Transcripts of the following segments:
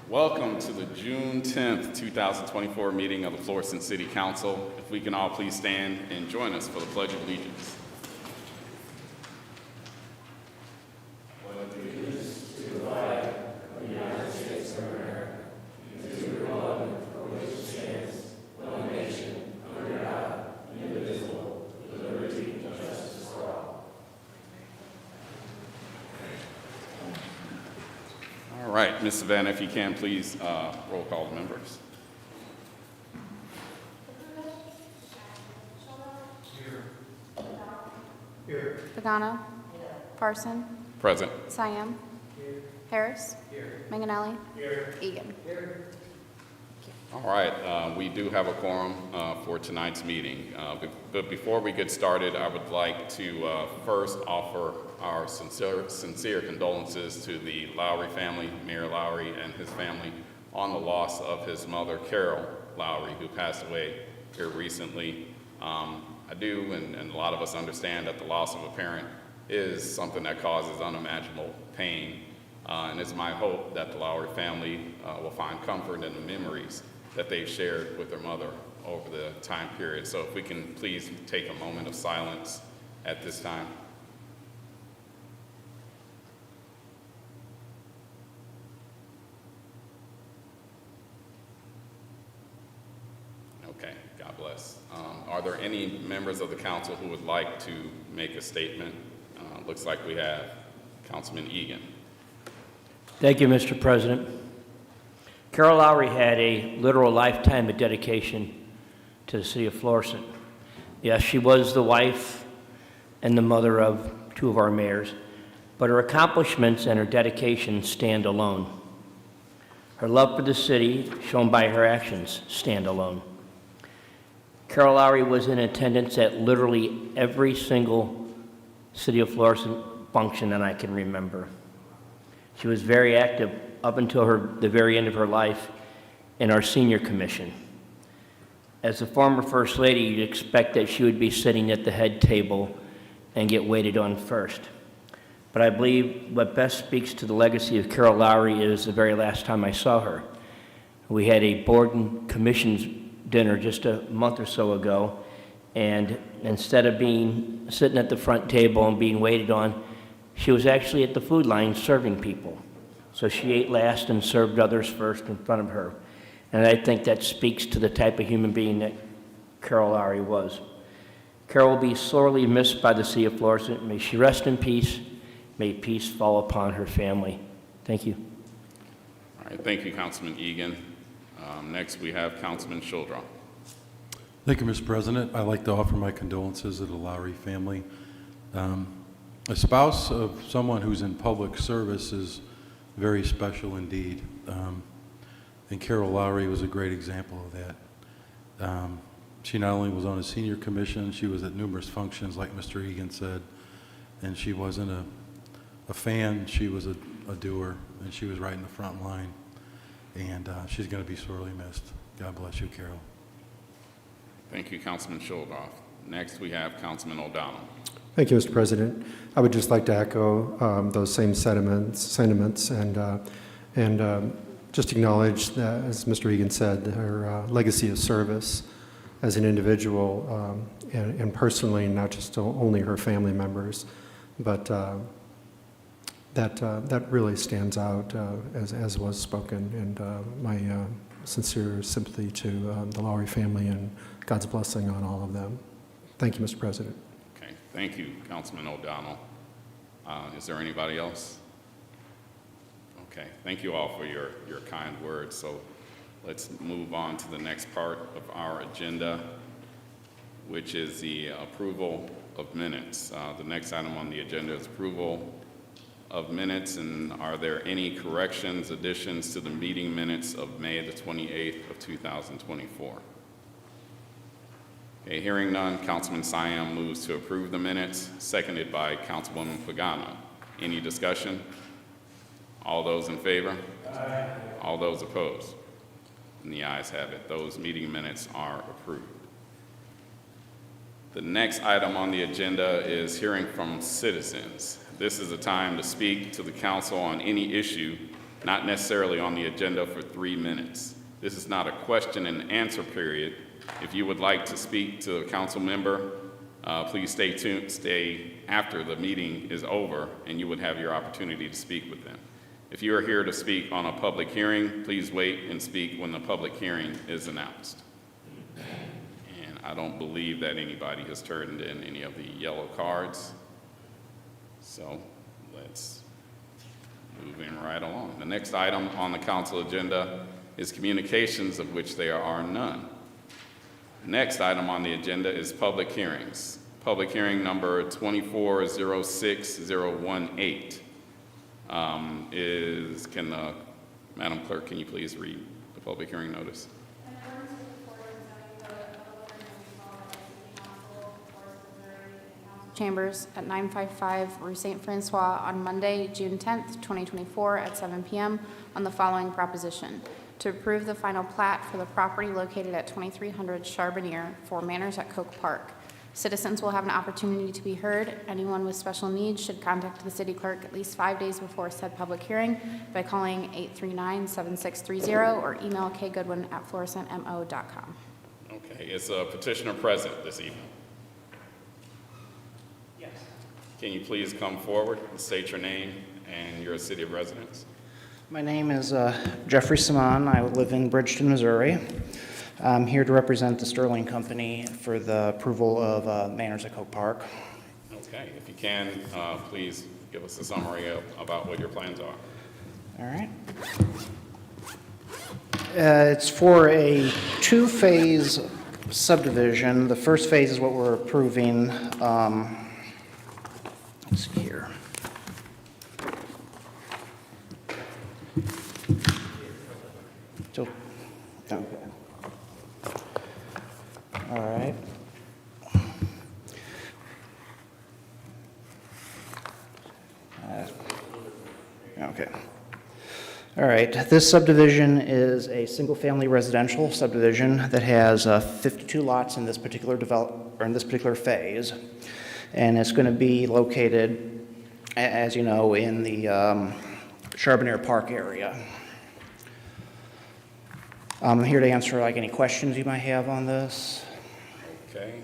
Welcome to the June 10th, 2024 meeting of the Florissant City Council. If we can all please stand and join us for the Pledge of Allegiance. All right, Ms. Savannah, if you can, please roll call the members. Here. Pagano. Parson. Present. Siam. Harris. Manganelli. Egan. All right, we do have a quorum for tonight's meeting. But before we get started, I would like to first offer our sincere condolences to the Lowry family, Mayor Lowry and his family, on the loss of his mother, Carol Lowry, who passed away here recently. I do, and a lot of us understand that the loss of a parent is something that causes unimaginable pain. And it's my hope that the Lowry family will find comfort in the memories that they've shared with their mother over the time period. So if we can please take a moment of silence at this time. Okay, God bless. Are there any members of the council who would like to make a statement? Looks like we have Councilman Egan. Thank you, Mr. President. Carol Lowry had a literal lifetime of dedication to the city of Florissant. Yes, she was the wife and the mother of two of our mayors, but her accomplishments and her dedication stand alone. Her love for the city, shown by her actions, stand alone. Carol Lowry was in attendance at literally every single City of Florissant function that I can remember. She was very active up until the very end of her life in our senior commission. As a former First Lady, you'd expect that she would be sitting at the head table and get waited on first. But I believe what best speaks to the legacy of Carol Lowry is the very last time I saw her. We had a board and commissions dinner just a month or so ago, and instead of sitting at the front table and being waited on, she was actually at the food line serving people. So she ate last and served others first in front of her. And I think that speaks to the type of human being that Carol Lowry was. Carol will be sorely missed by the city of Florissant. May she rest in peace. May peace fall upon her family. Thank you. All right, thank you, Councilman Egan. Next, we have Councilman Shuldra. Thank you, Mr. President. I'd like to offer my condolences to the Lowry family. A spouse of someone who's in public service is very special indeed. And Carol Lowry was a great example of that. She not only was on a senior commission, she was at numerous functions, like Mr. Egan said, and she wasn't a fan, she was a doer, and she was right in the front line. And she's going to be sorely missed. God bless you, Carol. Thank you, Councilman Shuldra. Next, we have Councilman O'Donnell. Thank you, Mr. President. I would just like to echo those same sentiments and just acknowledge that, as Mr. Egan said, her legacy of service as an individual and personally, not just only her family members, but that really stands out as was spoken. And my sincere sympathy to the Lowry family and God's blessing on all of them. Thank you, Mr. President. Okay, thank you, Councilman O'Donnell. Is there anybody else? Okay, thank you all for your kind words. So let's move on to the next part of our agenda, which is the approval of minutes. The next item on the agenda is approval of minutes, and are there any corrections, additions to the meeting minutes of May the 28th of 2024? Okay, hearing none, Councilman Siam moves to approve the minutes, seconded by Councilwoman Pagano. Any discussion? All those in favor? Aye. All those opposed? And the ayes have it. Those meeting minutes are approved. The next item on the agenda is hearing from citizens. This is a time to speak to the council on any issue not necessarily on the agenda for 3 minutes. This is not a question and answer period. If you would like to speak to a council member, please stay after the meeting is over, and you would have your opportunity to speak with them. If you are here to speak on a public hearing, please wait and speak when the public hearing is announced. And I don't believe that anybody has turned in any of the yellow cards. So let's move in right along. The next item on the council agenda is communications, of which there are none. Next item on the agenda is public hearings. Public hearing number 2406018 Madam Clerk, can you please read the public hearing notice? Chambers at 955 Rue St. Francois on Monday, June 10th, 2024 at 7 p.m. on the following proposition: to approve the final plat for the property located at 2300 Charbonnier for Manors at Coke Park. Citizens will have an opportunity to be heard. Anyone with special needs should contact the city clerk at least 5 days before said public hearing by calling 839-7630 or email kgoodwin@florissantmo.com. Okay, is a petitioner present this evening? Yes. Can you please come forward and state your name and your city of residence? My name is Jeffrey Simon. I live in Bridgeton, Missouri. I'm here to represent the Sterling Company for the approval of Manors at Coke Park. Okay, if you can, please give us a summary about what your plans are. All right. It's for a two-phase subdivision. The first phase is what we're approving. Let's see here. So, okay. All right. Okay. All right. This subdivision is a single-family residential subdivision that has 52 lots in this particular phase, and it's going to be located, as you know, in the Charbonnier Park area. I'm here to answer any questions you might have on this. Okay,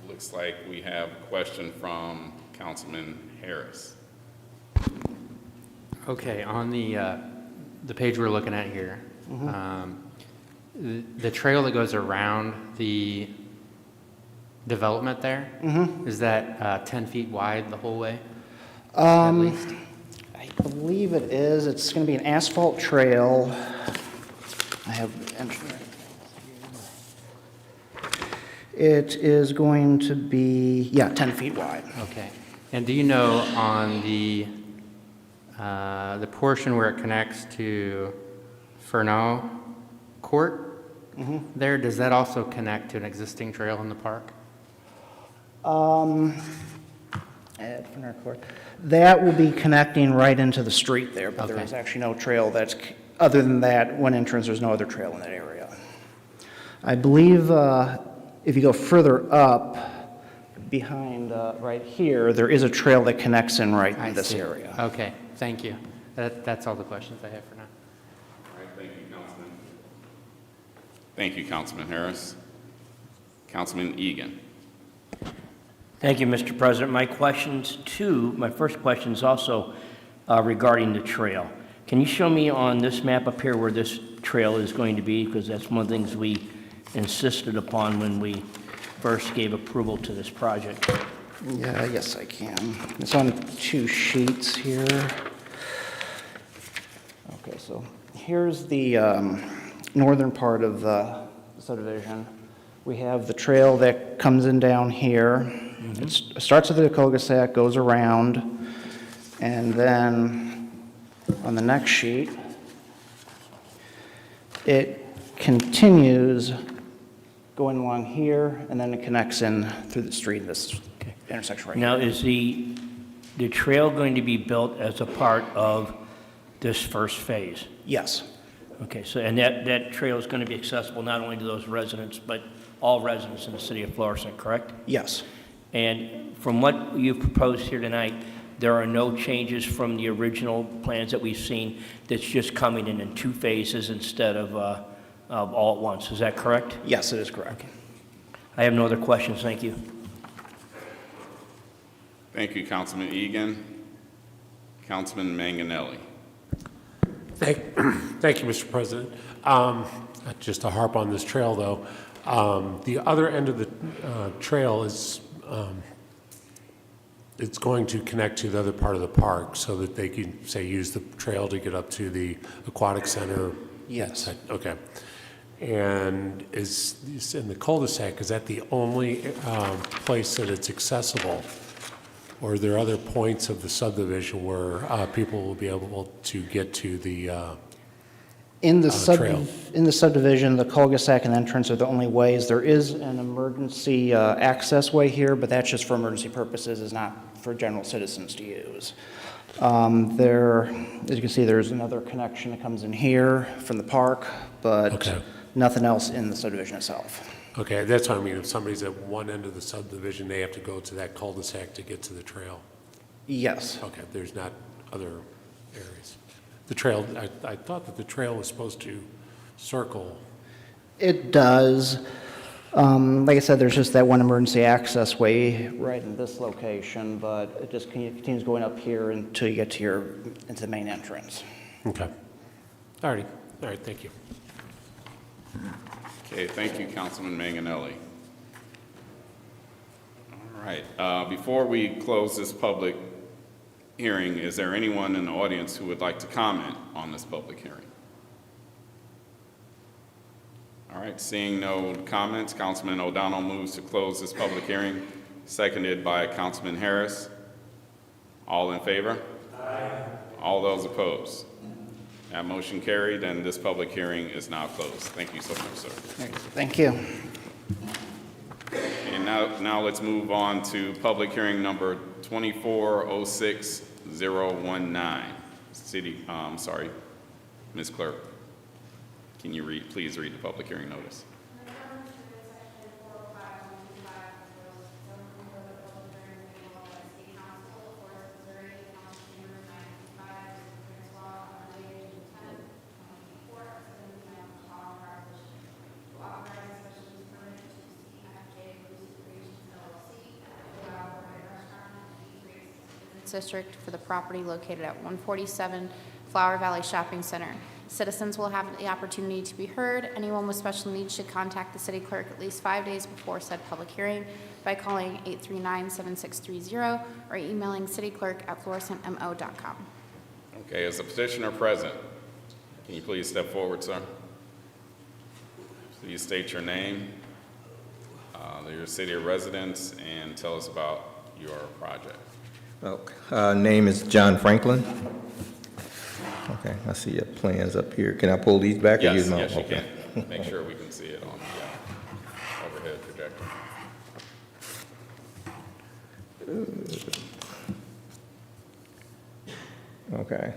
looks like we have a question from Councilman Harris. Okay, on the page we're looking at here, the trail that goes around the development there, is that 10 feet wide the whole way? At least? I believe it is. It's going to be an asphalt trail. I have the engineer. It is going to be, 10 feet wide. Okay. And do you know on the portion where it connects to Fernald Court, there, does that also connect to an existing trail in the park? At Fernald Court. That will be connecting right into the street there, but there Okay. is actually no trail that's, other than that one entrance, there's no other trail in that area. I believe if you go further up, behind right here, there is a trail that connects in right I in this see. area. Okay, thank you. That's all the questions I have for now. All right, thank you, Councilman. Thank you, Councilman Harris. Councilman Egan. Thank you, Mr. President. My first question is also regarding the trail. Can you show me on this map up here where this trail is going to be? Because that's one of the things we insisted upon when we first gave approval to this project. Yeah, yes, I can. It's on 2 sheets here. Okay, so here's the northern part of the subdivision. We have the trail that comes in down here. It starts at the cul-de-sac, goes around, and then on the next sheet, it continues going along here, and then it connects in through the street in this intersection right Now, here. is the trail going to be built as a part of this first phase? Yes, Okay, so, and that trail is going to be accessible not only to those residents, but all residents in the city of Florissant, correct? yes. And from what you've proposed here tonight, There are no changes from the original plans that we've seen. That's just coming in 2 phases instead of all at once. Is that correct? Yes, it is correct. I have no other questions. Thank you. Thank you, Councilman Egan. Councilman Manganelli. Thank you, Mr. President. Just to harp on this trail, though, the other end of the trail is it's going to connect to the other part of the park so that they can, say, use the trail to get up to the aquatic center. Yes. Okay. And is in the cul-de-sac, is that the only place that it's accessible? Or are there other points of the subdivision where people will be able to get to the In the trail? in the subdivision, the cul-de-sac and entrance are the only ways. There is an emergency access way here, but that's just for emergency purposes. It's not for general citizens to use. There, as you can see, there's another connection that comes in here from the park, but Okay. nothing else in the subdivision itself. Okay, that's what I mean. If somebody's at one end of the subdivision, they have to go to that cul-de-sac to get to the trail. Yes. Okay, there's not other areas. The trail, I thought that the trail was supposed to circle. It does. Like I said, there's just that one emergency access way right in this location, but it just continues going up here until you get to into the main entrance. Okay. All right, thank you. Okay, thank you, Councilman Manganelli. All right, before we close this public hearing, is there anyone in the audience who would like to comment on this public hearing? All right, seeing no comments, Councilman O'Donnell moves to close this public hearing, seconded by Councilman Harris. All in favor? Aye. All those opposed? That motion carried, and this public hearing is now closed. Thank you so much, sir. Thank you. And now let's move on to public hearing number 2406019. Ms. Clerk, can you please read the public hearing notice? District for the property located at 147 Flower Valley Shopping Center. Citizens will have the opportunity to be heard. Anyone with special needs should contact the city clerk at least 5 days before said public hearing by calling 839-7630 or emailing cityclerk@florissantmo.com. Okay, is the petitioner present? Can you please step forward, sir? Please state your name, your city of residence, and tell us about your project. Name is John Franklin. Okay, I see your plans up here. Can I pull these back? Or use my? Yes, you okay. can. Make sure we can see it on the overhead projector. Okay.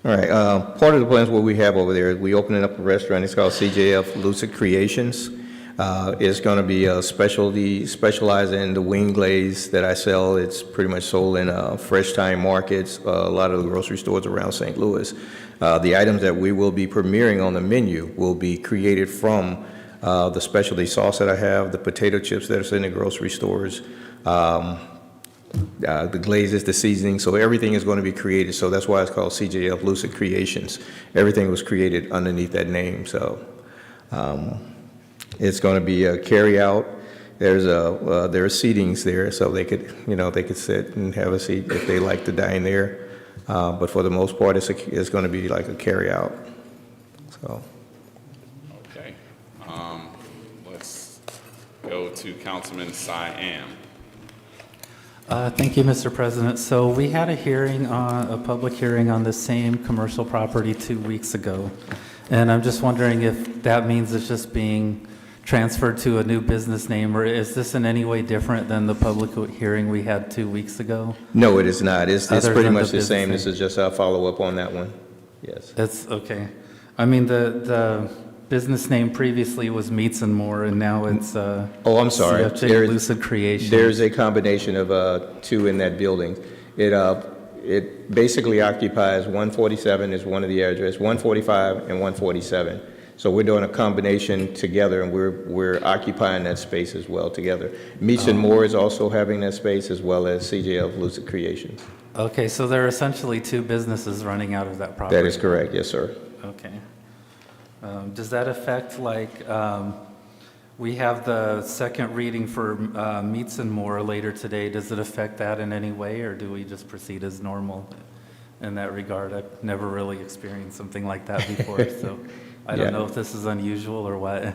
All right, part of the plans what we have over there is we opening up a restaurant. It's called CJF Lucid Creations. It's going to be specialized in the wing glaze that I sell. It's pretty much sold in fresh time markets, a lot of the grocery stores around St. Louis. The items that we will be premiering on the menu will be created from the specialty sauce that I have, the potato chips that are in the grocery stores, the glazes, the seasoning, so everything is going to be created. So that's why it's called CJF Lucid Creations. Everything was created underneath that name. So it's going to be a carry out. There are seatings there, so they could sit and have a seat if they like to dine there. But for the most part, it's going to be like a carry out. So. Okay. Let's go to Councilman Siam. Thank you, Mr. President. So we had a public hearing on the same commercial property 2 weeks ago. And I'm just wondering if that means it's just being transferred to a new business name, or is this in any way different than the public hearing we had 2 weeks ago? No, it is not. It's Other pretty than much the the same. business This is just a follow-up on that one. Yes. It's okay. I mean, the business name previously was Meats and More, and now it's Oh, I'm sorry. CFJ Lucid Creation. There's a combination of two in that building. It basically occupies 147 is one of the addresses, 145 and 147. So we're doing a combination together, and we're occupying that space as well together. Meats and More is also having that space, as well as CJF Lucid Creations. Okay, so there are essentially two businesses running out of that property. That is correct, yes, sir. Okay. Does that affect, we have the second reading for Meats and More later today. Does it affect that in any way, or do we just proceed as normal in that regard? I've never really experienced something like that before, so I don't know if this is unusual or what.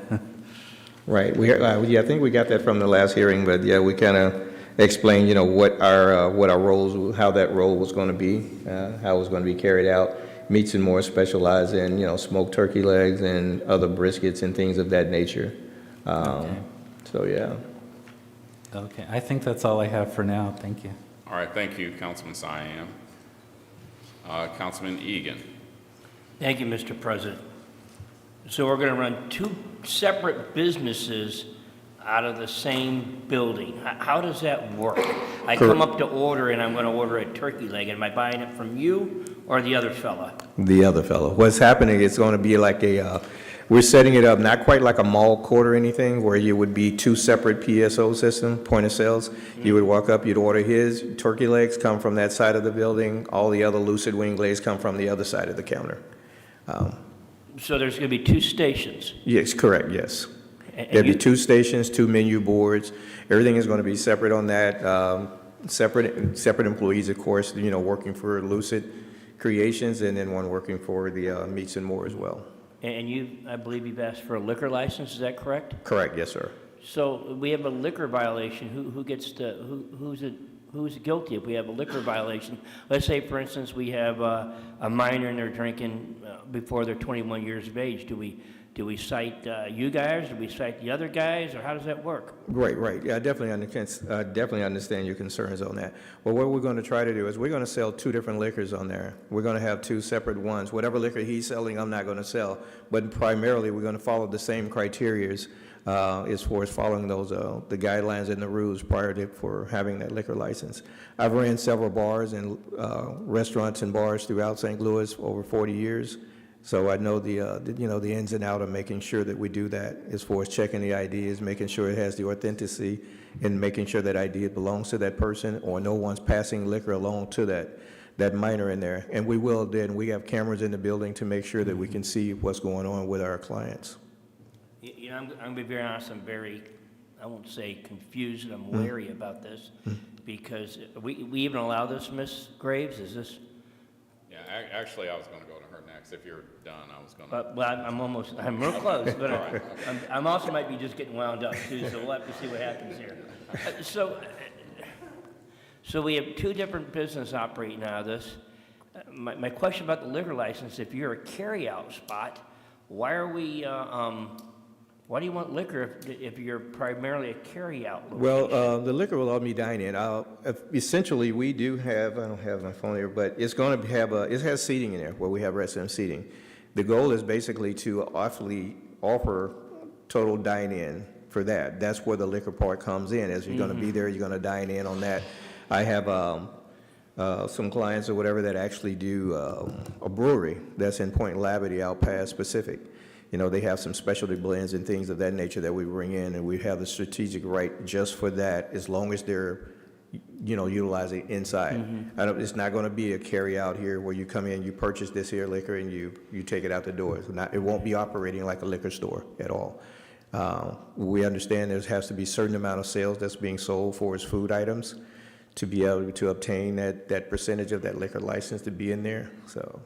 Right. I think we got that from the last hearing, but yeah, we kind of explained, what our roles, how that role was going to be, how it was going to be carried out. Meats and More specialize in, smoked turkey legs and other briskets and things of that nature. Okay. So, yeah. Okay, I think that's all I have for now. Thank you. All right, thank you, Councilman Siam. Councilman Egan. Thank you, Mr. President. So we're going to run two separate businesses out of the same building. How does that work? I come up to order and I'm going to order a turkey leg. Am I buying it from you or the other fella? The other fellow. What's happening, it's going to be like we're setting it up not quite like a mall court or anything where you would be two separate PSO system, point of sales. You would walk up, you'd order his turkey legs, come from that side of the building. All the other Lucid wing legs come from the other side of the counter. So there's going to be two stations. Yes, correct, yes. And There'll be you- two stations, two menu boards. Everything is going to be separate on that. Separate employees, of course, working for Lucid Creations, and then one working for the Meats and More as well. And you, I believe you've asked for a liquor license, is that correct? Correct, yes, sir. So we have a liquor violation. Who's guilty if we have a liquor violation? Let's say, for instance, we have a minor and they're drinking before they're 21 years of age. Do we cite you guys? Do we cite the other guys? Or how does that work? Right. Yeah, I definitely understand your concerns on that. Well, what we're going to try to do is we're going to sell two different liquors on there. We're going to have two separate ones. Whatever liquor he's selling, I'm not going to sell. But primarily, we're going to follow the same criterias as far as following those the guidelines and the rules for having that liquor license. I've ran several bars and restaurants and bars throughout St. Louis for over 40 years. So I know the ins and outs of making sure that we do that as far as checking the IDs, making sure it has the authenticity, and making sure that ID belongs to that person or no one's passing liquor along to that minor in there. And we have cameras in the building to make sure that we can see what's going on with our clients. I'm going to be very honest, I won't say confused, I'm wary about this, because we even allow this, Ms. Graves, is this? Yeah, actually, I was going to go to her next. If you're done, I was going to. Well, I'm real close, but I'm also might be just getting wound up too, so we'll have to see what happens here. So we have two different businesses operating out of this. My question about the liquor license, if you're a carryout spot, why do you want liquor if you're primarily a carryout location? Well, the liquor will all be dine-in. Essentially, we do have, I don't have my phone here, but it's going to have it has seating in there where we have restaurant seating. The goal is basically to offer total dine-in for that. That's where the liquor part comes in. As you're going to be there, you're going to dine in on that. I have some clients or whatever that actually do a brewery that's in Point Labadee out past Pacific. They have some specialty blends and things of that nature that we bring in, and we have the strategic right just for that, as long as they're, utilizing inside. It's not going to be a carry out here where you come in, you purchase this here liquor, and you take it out the door. It won't be operating like a liquor store at all. We understand there has to be a certain amount of sales that's being sold for as food items to be able to obtain that percentage of that liquor license to be in there. So.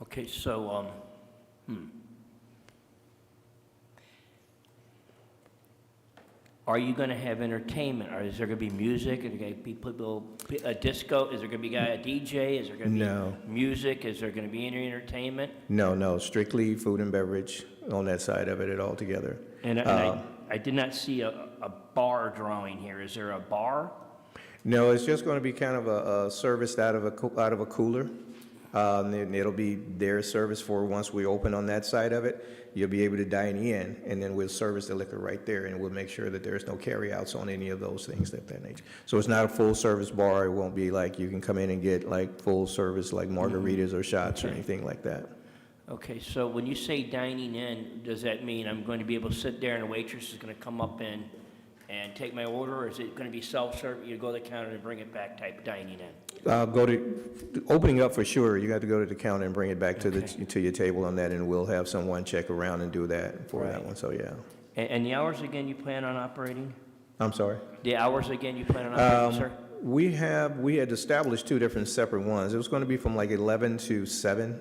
Okay, so are you going to have entertainment? Or is there going to be music? Is there going to be a disco? Is there going to be a DJ? Is there going to be music? Is there going to be any entertainment? No, strictly food and beverage on that side of it altogether. And I did not see a bar drawing here. Is there a bar? No, it's just going to be kind of a serviced out of a cooler. And it'll be their service for once we open on that side of it. You'll be able to dine in, and then we'll service the liquor right there, and we'll make sure that there's no carryouts on any of those things of that nature. So it's not a full-service bar. It won't be like you can come in and get like full service like margaritas or shots or anything like that. Okay, so when you say dining in, does that mean I'm going to be able to sit there and a waitress is going to come up and take my order, or is it going to be self-serve? You go to the counter and bring it back type dining in? Go to, opening up for sure, you got to go to the counter and bring it back to Okay. to your table on that, and we'll have someone check around and do that for that Right. one, so yeah. And the hours again you plan on operating? I'm sorry? The hours again you plan on operating, sir? We had established two different separate ones. It was going to be from like 11 to 7,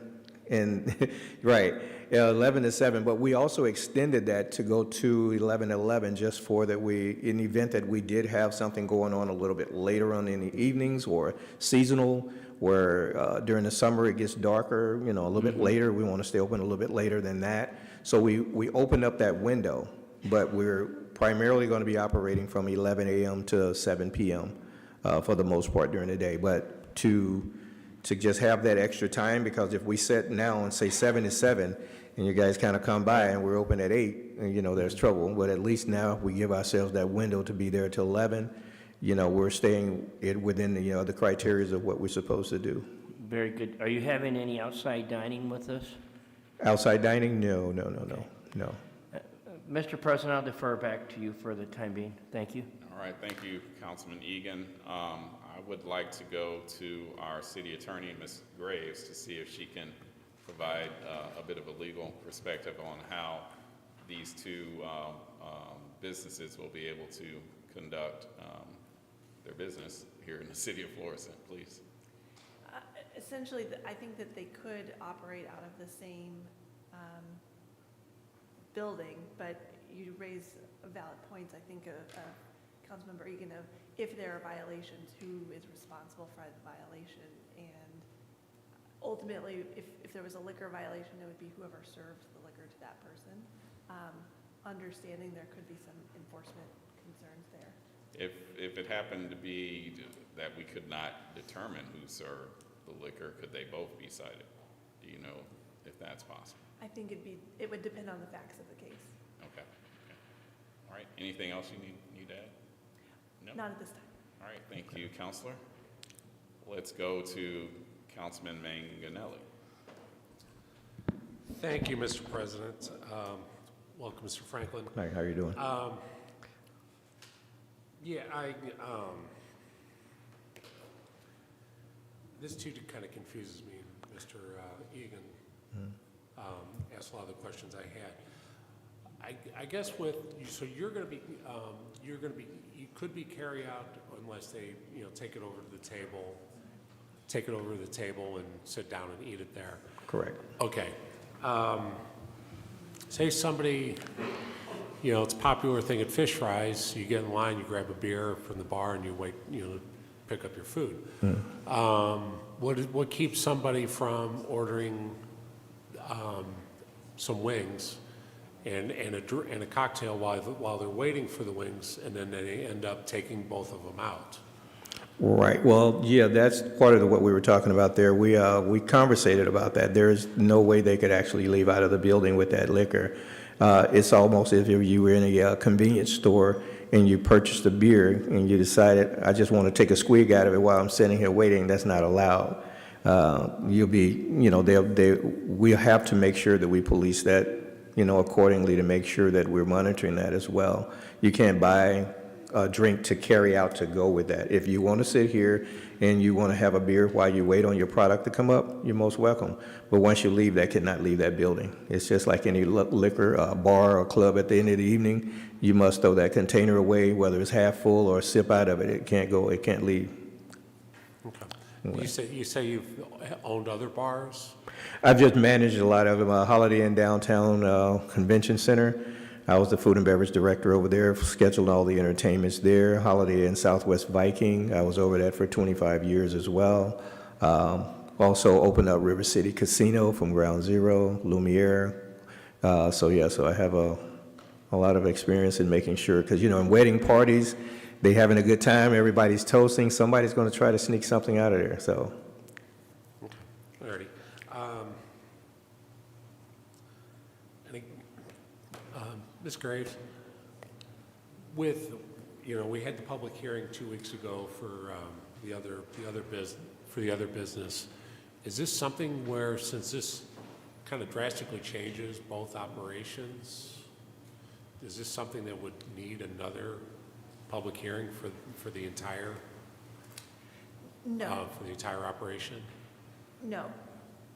and, right, 11 to 7, but we also extended that to go to 11 to 11 just for that in the event that we did have something going on a little bit later on in the evenings or seasonal, where during the summer it gets darker, a little bit later. We want to stay open a little bit later than that. So we opened up that window, but we're primarily going to be operating from 11 a.m. to 7 p.m. For the most part during the day. But to just have that extra time, because if we set now and say 7 to 7, and you guys kind of come by and we're open at 8, and, there's trouble. But at least now we give ourselves that window to be there till 11. We're staying within the criteria of what we're supposed to do. Very good. Are you having any outside dining with us? Outside dining? No. Mr. President, I'll defer back to you for the time being. Thank you. All right, thank you, Councilman Egan. I would like to go to our city attorney, Ms. Graves, to see if she can provide a bit of a legal perspective on how these two businesses will be able to conduct their business here in the city of Florissant, please. Essentially, I think that they could operate out of the same building, but you raise valid points, I think, Councilmember Egan, of if there are violations, who is responsible for the violation? And ultimately, if there was a liquor violation, it would be whoever served the liquor to that person. Understanding there could be some enforcement concerns there. If it happened to be that we could not determine who served the liquor, could they both be cited? Do you know if that's possible? I think it would depend on the facts of the case. Okay. All right, anything else you need to add? No? Not at this time. All right, thank you, Counselor. Let's go to Councilman Manganelli. Thank you, Mr. President. Welcome, Mr. Franklin. Hi, how are you doing? This too kind of confuses me. Mr. Egan asked a lot of the questions I had. I guess so you're going to be, you could be carry out unless they, take it over to the table and sit down and eat it there. Correct. Okay. Say somebody, it's a popular thing at Fish Fries. You get in line, you grab a beer from the bar, and you wait, pick up your food. What keeps somebody from ordering some wings and a cocktail while they're waiting for the wings, and then they end up taking both of them out? Right. Well, yeah, that's part of what we were talking about there. We conversated about that. There's no way they could actually leave out of the building with that liquor. It's almost as if you were in a convenience store and you purchased a beer and you decided, I just want to take a squig out of it while I'm sitting here waiting. That's not allowed. We'll have to make sure that we police that, accordingly, to make sure that we're monitoring that as well. You can't buy a drink to carry out to go with that. If you want to sit here and you want to have a beer while you wait on your product to come up, you're most welcome. But once you leave, that cannot leave that building. It's just like any liquor bar or club at the end of the evening. You must throw that container away, whether it's half full or sip out of it. It can't leave. Okay. You say you've owned other bars? I've just managed a lot of them. Holiday Inn Downtown Convention Center. I was the food and beverage director over there, scheduled all the entertainments there. Holiday Inn Southwest Viking, I was over that for 25 years as well. Also opened up River City Casino from ground zero, Lumiere. So I have a lot of experience in making sure, because, in wedding parties, they having a good time, everybody's toasting, somebody's going to try to sneak something out of there, so. Alrighty. I think, Ms. Graves, with, we had the public hearing 2 weeks ago for the other business. Is this something where, since this kind of drastically changes both operations, is this something that would need another public hearing for the entire No, for the entire operation? no,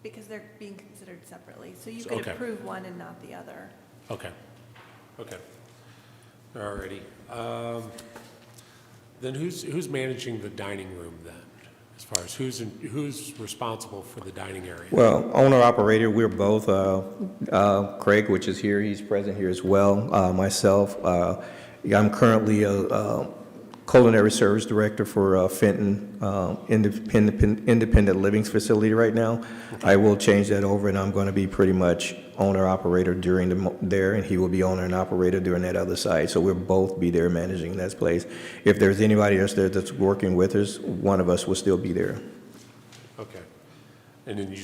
because they're being considered separately. So you So- could okay. approve one and not the other. Okay. Okay. Alrighty. Then who's managing the dining room then? As far as who's responsible for the dining area? Well, owner-operator, we're both, Craig, which is here, he's present here as well, myself. I'm currently a culinary service director for Fenton Independent Living Facility right now. I will change that over, and I'm going to be pretty much owner-operator during there, and he will be owner and operator during that other side. So we'll both be there managing that place. If there's anybody else there that's working with us, one of us will still be there. Okay. And then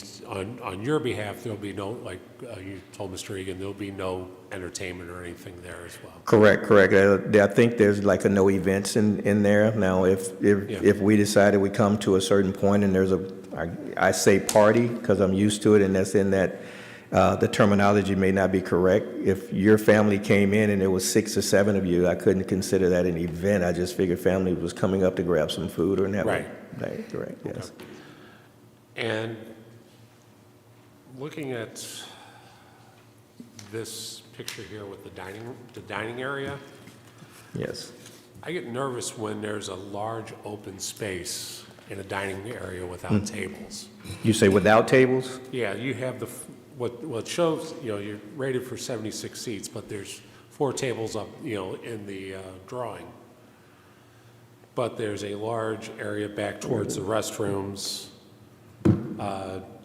on your behalf, there'll be no, like you told Mr. Egan, there'll be no entertainment or anything there as well? Correct. I think there's like a no events in there. Now, if we decided we come to a certain point and there's I say party because I'm used to it, and that's in that the terminology may not be correct. If your family came in and there was 6 or 7 of you, I couldn't consider that an event. I just figured family was coming up to grab some food or have Right. Correct, yes. Okay. And looking at this picture here with the dining area, Yes. I get nervous when there's a large open space in a dining area without tables. You say without tables? Yeah, you have what shows, you're rated for 76 seats, but there's 4 tables up, in the drawing. But there's a large area back towards the restrooms,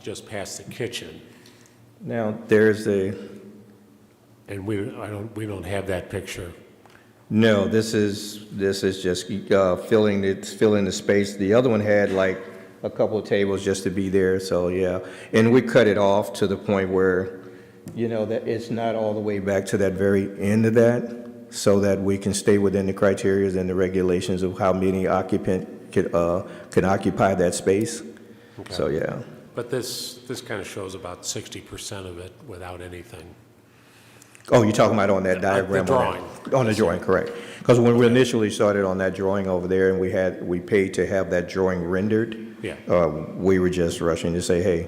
just past the kitchen. Now, there's And we don't have that picture. no, this is just filling the space. The other one had like a couple of tables just to be there, so yeah. And we cut it off to the point where, that it's not all the way back to that very end of that, so that we can stay within the criteria and the regulations of how many occupant can occupy that space. Okay. So, yeah. But this kind of shows about 60% of it without anything. Oh, you're talking about on that diagram? drawing. On the drawing, correct. Because when we initially started on that drawing over there, and we paid to have that drawing rendered, Yeah. we were just rushing to say, hey,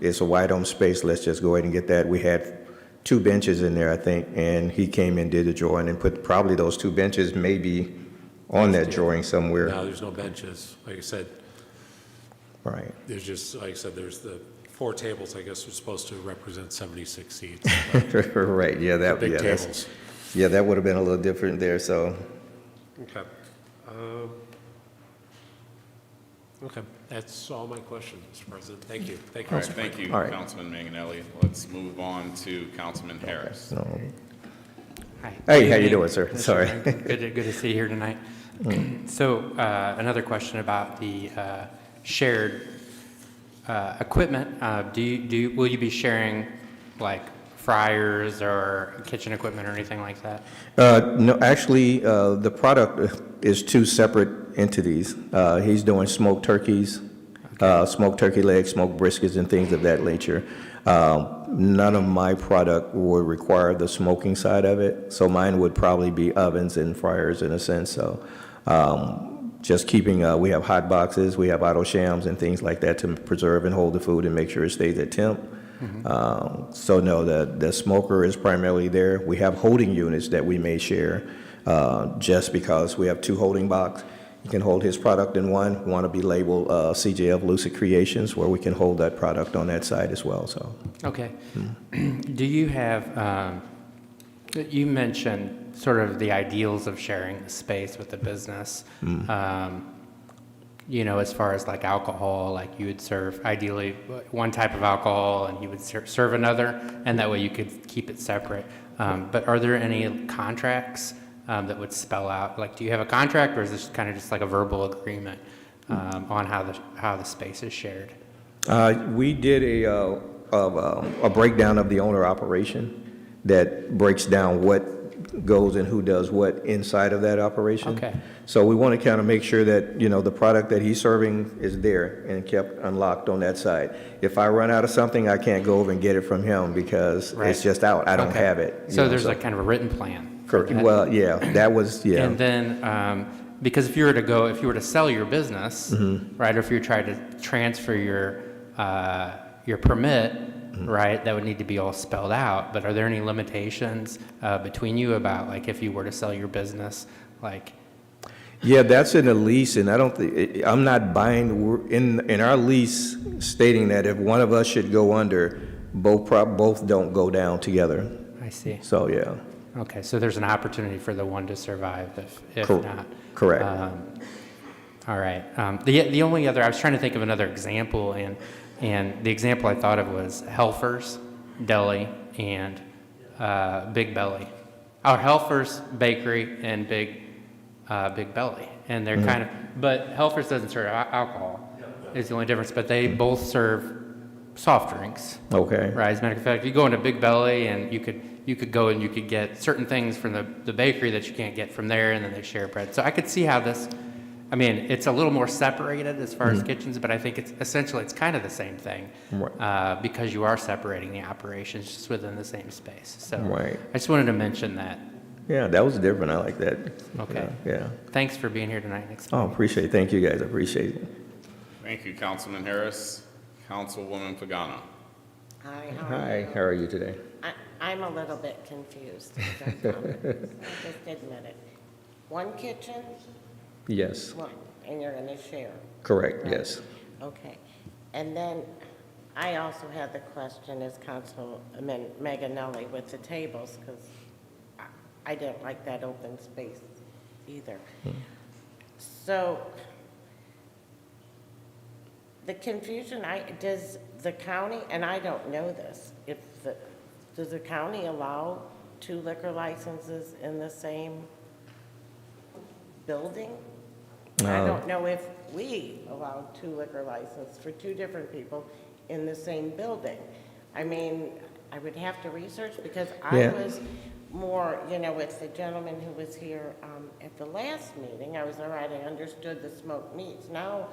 it's a wide open space, let's just go ahead and get that. We had 2 benches in there, I think, and he came and did the drawing and put probably those 2 benches maybe on that drawing somewhere. No, there's no benches. Like I said, Right. there's just, like I said, there's the 4 tables, I guess, are supposed to represent 76 seats. Right, yeah, Big that's- tables. Yeah, that would have been a little different there, so. Okay. Okay, that's all my questions, Mr. President. Thank you. Thank you. All right, Mr. thank you, All right. Councilman Manganelli. Let's move on to Councilman Harris. No. Hi. Hey, Good how you evening, doing, sir? Mr. Sorry. Frank. Good to see you here tonight. So another question about the shared equipment. Will you be sharing like fryers or kitchen equipment or anything like that? No, actually, the product is 2 separate entities. He's doing smoked turkeys, smoked turkey legs, smoked briskets, and things of that nature. None of my product would require the smoking side of it, so mine would probably be ovens and fryers in a sense. So just keeping, we have hot boxes, we have auto shams and things like that to preserve and hold the food and make sure it stays at temp. So no, the smoker is primarily there. We have holding units that we may share just because we have 2 holding boxes. He can hold his product in one to be labeled CJF Lucid Creations, where we can hold that product on that side as well. So. Okay. Do you have, you mentioned sort of the ideals of sharing the space with the business. As far as like alcohol, like you would serve ideally one type of alcohol and he would serve another, and that way you could keep it separate. But are there any contracts that would spell out, like, do you have a contract, or is this kind of just like a verbal agreement on how the space is shared? We did a breakdown of the owner operation that breaks down what goes and who does what inside of that operation. Okay. So we want to kind of make sure that, the product that he's serving is there and kept unlocked on that side. If I run out of something, I can't go over and get it from him because Right. it's just out. I don't Okay. have it. So there's a kind of a written plan. for Correct. that. Well, yeah, that was, yeah. And then, because if you were to sell your business, Mm-hmm. right, or if you're trying to transfer your permit, Mm-hmm. right, that would need to be all spelled out. But are there any limitations between you about, like, if you were to sell your business, like, Yeah, that's in a lease, and I don't think, I'm not buying, in our lease stating that if one of us should go under, both don't go down together. I see. So, yeah. Okay, so there's an opportunity for the one to survive if Cor- not. correct. All right. The only other, I was trying to think of another example, and the example I thought of was Helfer's Deli and Big Belly. Our Helfer's Bakery and Big Belly, and they're kind of, but Helfer's doesn't serve alcohol, is the only difference, but they both serve soft drinks. Okay. Right, as a matter of fact, you go into Big Belly and you could go and you could get certain things from the bakery that you can't get from there, and then they share bread. So I could see how this, I mean, it's a little more separated as far as kitchens, but I think it's kind of the same thing. Right. Because you are separating the operations just within the same space. So Right. I just wanted to mention that. Yeah, that was different. I like that. Okay. Yeah. Thanks for being here tonight and Oh, explaining. appreciate it. Thank you, guys. I appreciate it. Thank you, Councilman Harris. Councilwoman Pagano. Hi, Hi, how are you today? I'm a little bit confused. I'll just admit it. One kitchen, Yes, one, and you're gonna share. correct, right? yes. Okay. And then I also had the question as Councilman Meganelli with the tables, because I didn't like that open space either. So the confusion, does the county, and I don't know this, does the county allow 2 liquor licenses in the same building? I don't know if we allow 2 liquor licenses for 2 different people in the same building. I mean, I would have to research, because I Yeah. was more, with the gentleman who was here at the last meeting. I was all right, I understood the smoked meats. Now,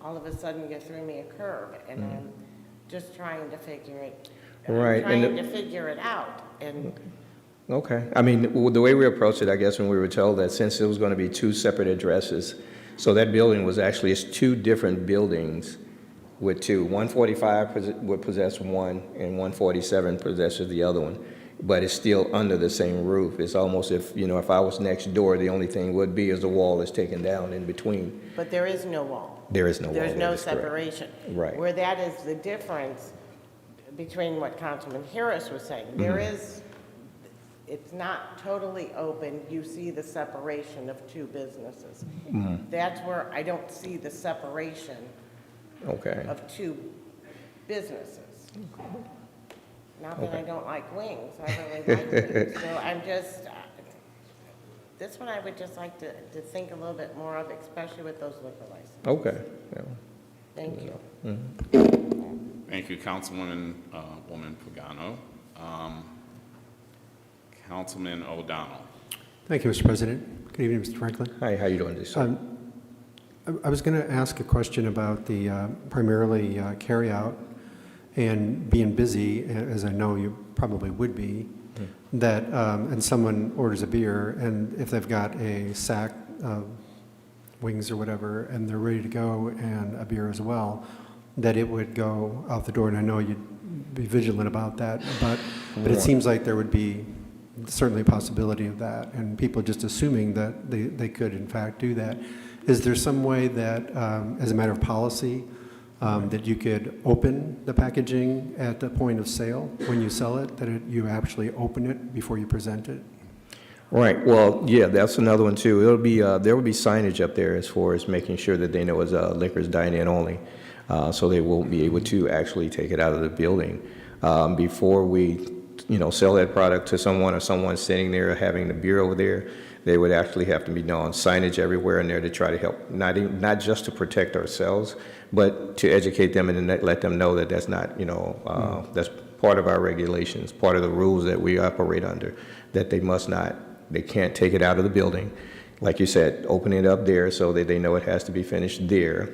all of a sudden, you threw me a curve, and I'm just trying to figure it, Right, and trying to figure it out. And Okay. I mean, the way we approached it, I guess, when we were told that since it was going to be 2 separate addresses, so that building was actually, it's 2 different buildings with 2. 145 would possess one, and 147 possesses the other one. But it's still under the same roof. It's almost if I was next door, the only thing would be is the wall is taken down in between. But there is no wall. There is no wall. There's that no is correct. separation. Right. Where that is the difference between what Councilman Harris was saying. There is, it's not totally open. You see the separation of 2 businesses. That's where I don't see the separation Okay. of 2 businesses. Not that I don't like wings, I really like wings. So I'm just, this one I would just like to think a little bit more of, especially with those liquor licenses. Okay. Yeah. Thank you. Thank you, Councilwoman woman Pagano. Councilman O'Donnell. Thank you, Mr. President. Good evening, Mr. Franklin. Hi, how you doing this? I was going to ask a question about the primarily carryout and being busy, as I know you probably would be, that, and someone orders a beer, and if they've got a sack of wings or whatever, and they're ready to go, and a beer as well, that it would go out the door, and I know you'd be vigilant about that, but it seems like there would be certainly a possibility of that, and people just assuming that they could in fact do that. Is there some way that, as a matter of policy, that you could open the packaging at the point of sale when you sell it, that you actually open it before you present it? Right. Well, yeah, that's another one too. It'll be there will be signage up there as far as making sure that they know it's liquor's dine-in only, so they won't be able to actually take it out of the building before we, sell that product to someone or someone sitting there having the beer over there. They would actually have to be known, signage everywhere in there to try to help, not just to protect ourselves, but to educate them and let them know that that's not, that's part of our regulations, part of the rules that we operate under, that they can't take it out of the building. Like you said, open it up there so that they know it has to be finished there,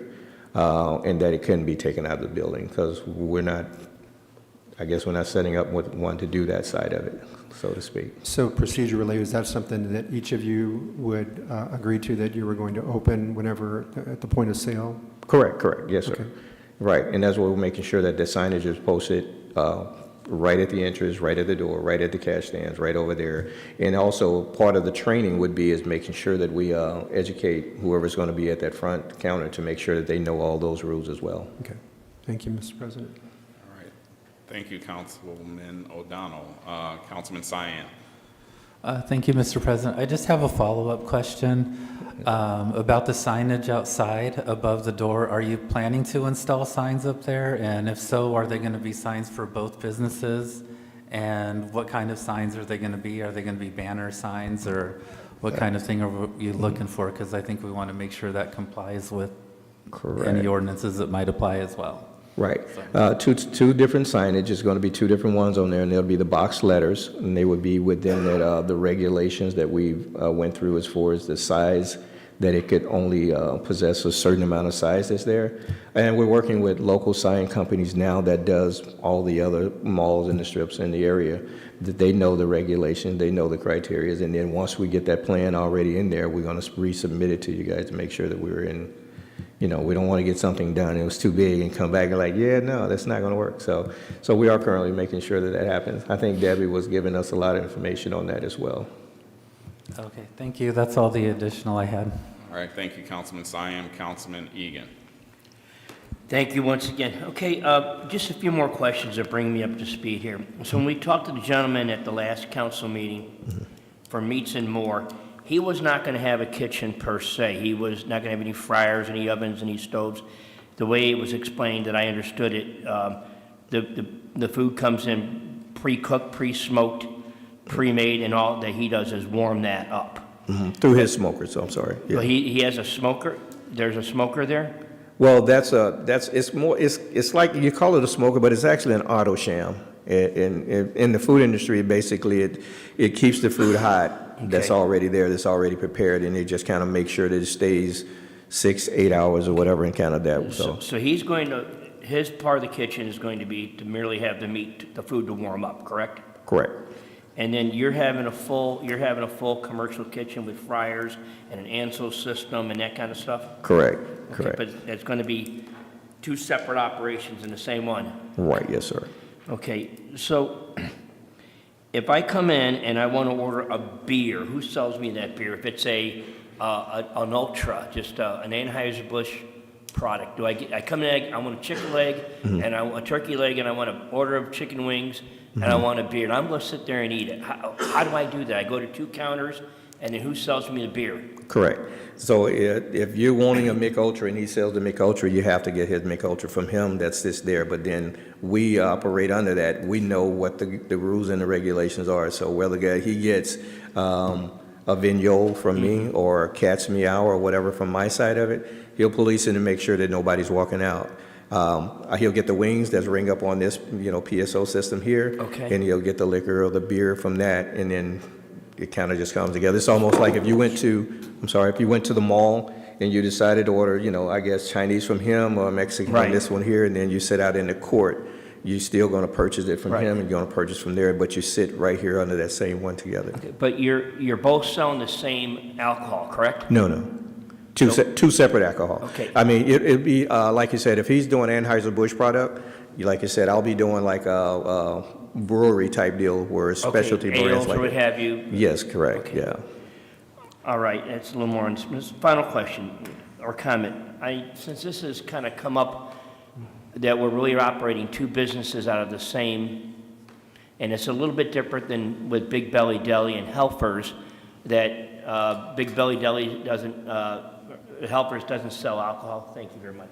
and that it couldn't be taken out of the building, because we're not setting up one to do that side of it, so to speak. So procedurally, is that something that each of you would agree to, that you were going to open whenever at the point of sale? Correct, yes, sir. Okay. Right, and that's what we're making sure that the signage is posted right at the entrance, right at the door, right at the cash stands, right over there. And also, part of the training would be is making sure that we educate whoever's going to be at that front counter to make sure that they know all those rules as well. Okay. Thank you, Mr. President. All right. Thank you, Councilman O'Donnell. Councilman Cyan. Thank you, Mr. President. I just have a follow-up question about the signage outside above the door. Are you planning to install signs up there? And if so, are they going to be signs for both businesses? And what kind of signs are they going to be? Are they going to be banner signs, or what kind of thing are you looking for? Because I think we want to make sure that complies with any ordinances that might apply as well. Right. Two different signage. It's going to be two different ones on there, and there'll be the box letters, and they would be within the regulations that we went through as far as the size, that it could only possess a certain amount of size that's there. And we're working with local sign companies now that does all the other malls and the strips in the area, that they know the regulations, they know the criteria, and then once we get that plan already in there, we're going to resubmit it to you guys to make sure that we're in. We don't want to get something done, it was too big, and come back and like, yeah, no, that's not going to work. So we are currently making sure that happens. I think Debbie was giving us a lot of information on that as well. Okay, thank you. That's all the additional I had. All right, thank you, Councilman Cyan. Councilman Egan. Thank you once again. Okay, just a few more questions that bring me up to speed here. So when we talked to the gentleman at the last council meeting for meats and more, he was not going to have a kitchen per se. He was not going to have any fryers, any ovens, any stoves. The way it was explained, that I understood it, the food comes in pre-cooked, pre-smoked, pre-made, and all that he does is warm that up. Through his smoker, so I'm sorry. Yeah. Well, he has a smoker. There's a smoker there. Well, it's like you call it a smoker, but it's actually an auto sham. In the food industry, basically, it keeps the food hot. That's already there, that's already prepared, and they just kind of make sure that it stays 6-8 hours or whatever, and kind of that. So he's going to, his part of the kitchen is going to be to merely have the food to warm up, correct? Correct. And then you're having a full commercial kitchen with fryers and an Ansel system and that kind of stuff? Correct. But it's going to be two separate operations in the same one? Right, yes, sir. Okay, so if I come in and I want to order a beer, who sells me that beer? If it's an Ultra, just an Anheuser-Busch product, I come in, I want a chicken leg, and I want a turkey leg, and I want an order of chicken wings, and I want a beer, and I'm going to sit there and eat it. How do I do that? I go to two counters, and then who sells me the beer? Correct. So if you're wanting a Mick Ultra and he sells the Mick Ultra, you have to get his Mick Ultra from him. That sits there. But then we operate under that. We know what the rules and the regulations are. So whether he gets a Vigneault from me or Cat's Meow or whatever from my side of it, he'll police it and make sure that nobody's walking out. He'll get the wings that's ring up on this PSO system here. Okay. And he'll get the liquor or the beer from that, and then it kind of just comes together. It's almost like if you went to the mall and you decided to order, I guess Chinese from him or Mexican from this one here, and then you sit out in the court, you're still going to purchase it from him and you're going to purchase from there, but you sit right here under that same one together. Okay, but you're both selling the same alcohol, correct? No. Two separate alcohol. Okay. I mean, it'd be, like you said, if he's doing Anheuser-Busch product, like you said, I'll be doing like a brewery type deal where specialty brands ales like or what have you. Yes, correct, Okay. yeah. All right, that's a little more. Final question or comment. Since this has kind of come up that we're really operating two businesses out of the same, and it's a little bit different than with Big Belly Deli and Helpers, that Big Belly Deli doesn't, Helpers doesn't sell alcohol. Thank you very much.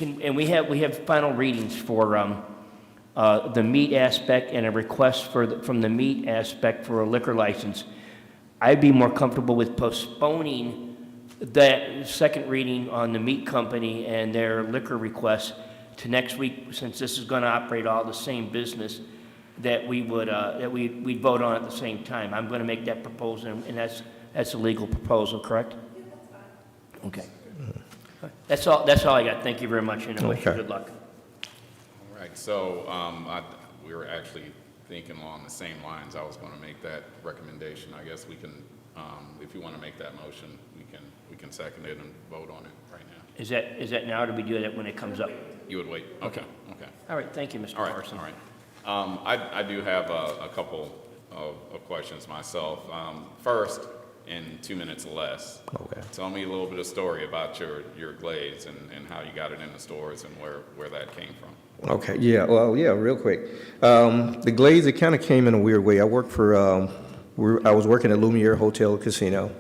And we have final readings for the meat aspect and a request from the meat aspect for a liquor license. I'd be more comfortable with postponing that second reading on the meat company and their liquor request to next week, since this is going to operate all the same business, that we would, we'd vote on at the same time. I'm going to make that proposal, and that's a legal proposal, correct? Okay. That's all I got. Thank you very much, and I wish you Okay. good luck. All right, so we were actually thinking along the same lines. I was going to make that recommendation. I guess we can, if you want to make that motion, we can second it and vote on it right now. Is that now, or do we do that when it comes up? You would wait? Okay. All right, thank you, Mr. All right, Parson. all right. I do have a couple of questions myself. First, in 2 minutes or less, Okay. tell me a little bit of story about your glaze and how you got it in the stores and where that came from. Okay, yeah, well, yeah, real quick. The glaze, it kind of came in a weird way. I worked for, I was working at Lumiere Hotel Casino.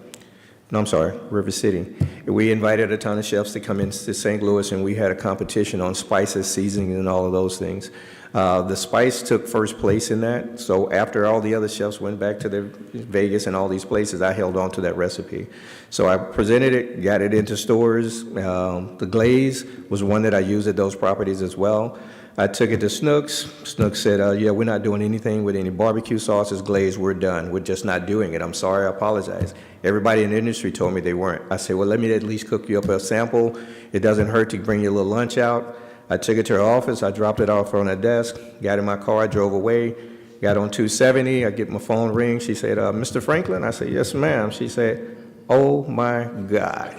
No, I'm sorry, River City. We invited a ton of chefs to come into St. Louis, and we had a competition on spices, seasoning, and all of those things. The spice took first place in that, so after all the other chefs went back to their Vegas and all these places, I held on to that recipe. So I presented it, got it into stores. The glaze was one that I used at those properties as well. I took it to Snooks. Snooks said, yeah, we're not doing anything with any barbecue sauces, glaze, we're done. We're just not doing it. I'm sorry, I apologize. Everybody in the industry told me they weren't. I said, well, let me at least cook you up a sample. It doesn't hurt to bring your little lunch out. I took it to her office, I dropped it off on her desk, got in my car, drove away, got on 270, I get my phone ring. She said, Mr. Franklin? I said, yes, ma'am. She said, oh my God.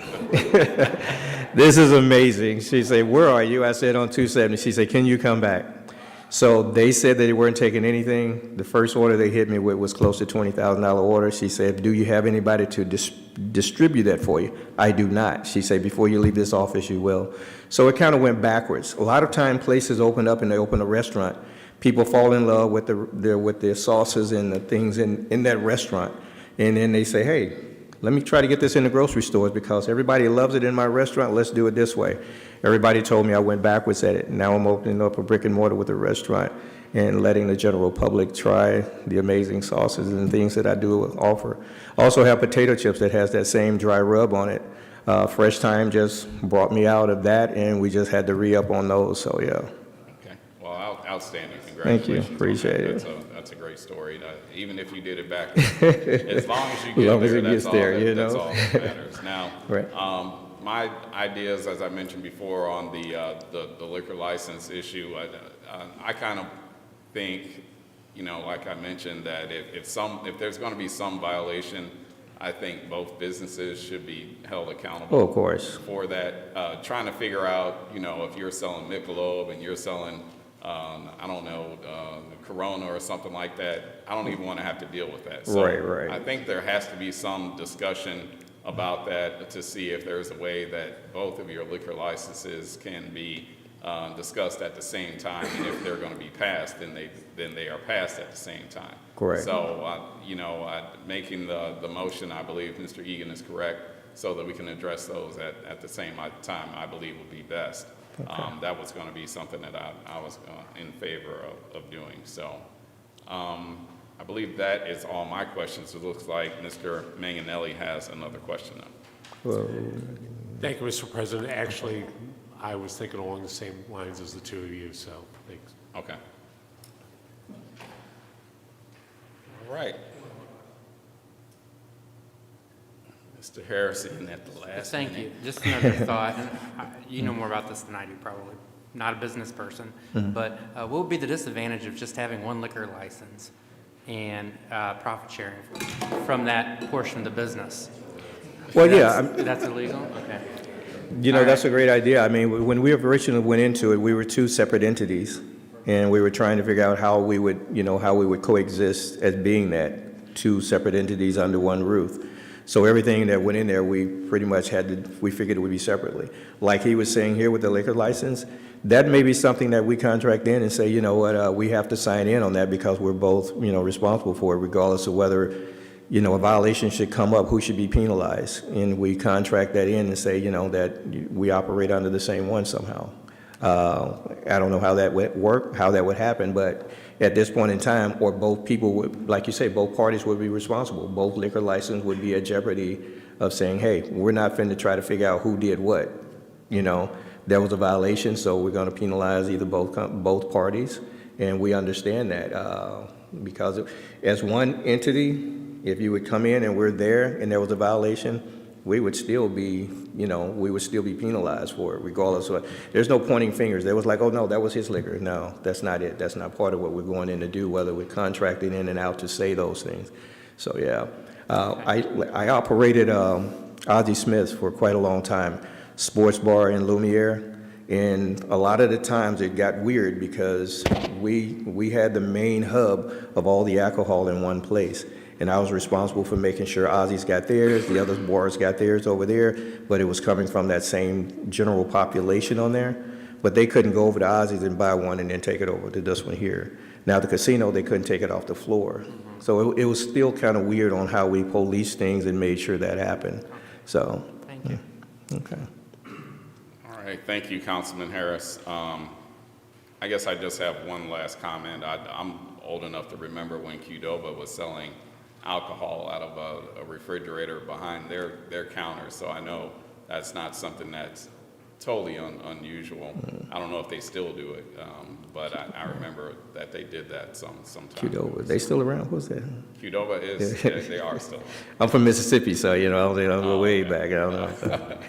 This is amazing. She said, where are you? I said, on 270. She said, can you come back? So they said that they weren't taking anything. The first order they hit me with was close to $20,000 order. She said, do you have anybody to distribute that for you? I do not. She said, before you leave this office, you will. So it kind of went backwards. A lot of time places open up and they open a restaurant. People fall in love with their sauces and the things in that restaurant. And then they say, hey, let me try to get this in the grocery stores because everybody loves it in my restaurant. Let's do it this way. Everybody told me I went backwards at it. Now I'm opening up a brick and mortar with a restaurant and letting the general public try the amazing sauces and things that I do offer. Also have potato chips that has that same dry rub on it. Fresh Time just brought me out of that, and we just had to re-up on those, so yeah. Okay, well, outstanding. Thank you, Congratulations. appreciate it. That's a great story. Even if you did it back, as long as you get long as there, it gets there, you that's know. all that matters. Now, Right. my ideas, as I mentioned before, on the liquor license issue, I kind of think, like I mentioned, that if there's going to be some violation, I think both businesses should be held accountable. Oh, of course. For that. Trying to figure out, if you're selling Michelob and you're selling, I don't know, Corona or something like that, I don't even want to have to deal with that. So Right. I think there has to be some discussion about that to see if there's a way that both of your liquor licenses can be discussed at the same time, and if they're going to be passed, then they are passed at the same time. Correct. So, making the motion, I believe Mr. Egan is correct, so that we can address those at the same time, I believe would be best. That was going to be something that I was in favor of doing. So, I believe that is all my questions. It looks like Mr. Manganelli has another question now. Thank you, Mr. President. Actually, I was thinking along the same lines as the two of you, so thanks. Okay. All right. Mr. Harrison at the last Thank minute. you. Just another thought, and you know more about this than I do probably. Not a business person, but what would be the disadvantage of just having one liquor license and profit sharing from that portion of the business? Well, That's illegal? Okay. That's a great idea. I mean, when we originally went into it, we were two separate entities, and we were trying to figure out how we would coexist as being that, two separate entities under one roof. So everything that went in there, we pretty much we figured it would be separately. Like he was saying here with the liquor license, that may be something that we contract in and say, you know what, we have to sign in on that because we're both, responsible for it, regardless of whether, a violation should come up, who should be penalized. And we contract that in and say, that we operate under the same one somehow. I don't know how that would work, how that would happen, but at this point in time, or both people would, like you say, both parties would be responsible. Both liquor license would be at jeopardy of saying, hey, we're not finna try to figure out who did what. You know, there was a violation, so we're gonna penalize either both parties, and we understand that. Because as one entity, if you would come in and we're there and there was a violation, we would still be, you know, we would still be penalized for it, regardless of, there's no pointing fingers. There was like, oh, no, that was his liquor. No, that's not it. That's not part of what we're going in to do, whether we're contracting in and out to say those things. So, yeah. I operated Ozzie Smith's for quite a long time, sports bar in Lumiere, and a lot of the times it got weird because we had the main hub of all the alcohol in one place. And I was responsible for making sure Ozzie's got theirs, the other bars got theirs over there, but it was coming from that same general population on there. But they couldn't go over to Ozzie's and buy one and then take it over to this one here. Now, the casino, they couldn't take it off the floor. So it was still kind of weird on how we policed things and made sure that happened. So, Thank you. okay. All right, thank you, Councilman Harris. I guess I just have one last comment. I'm old enough to remember when Qdoba was selling alcohol out of a refrigerator behind their counter, so I know that's not something that's totally unusual. I don't know if they still do it, but I remember that they did that sometime. Qdoba, they still around? What's that? Qdoba is, yeah, they are still. I'm from Mississippi, so, you know, I don't go way back. I don't know.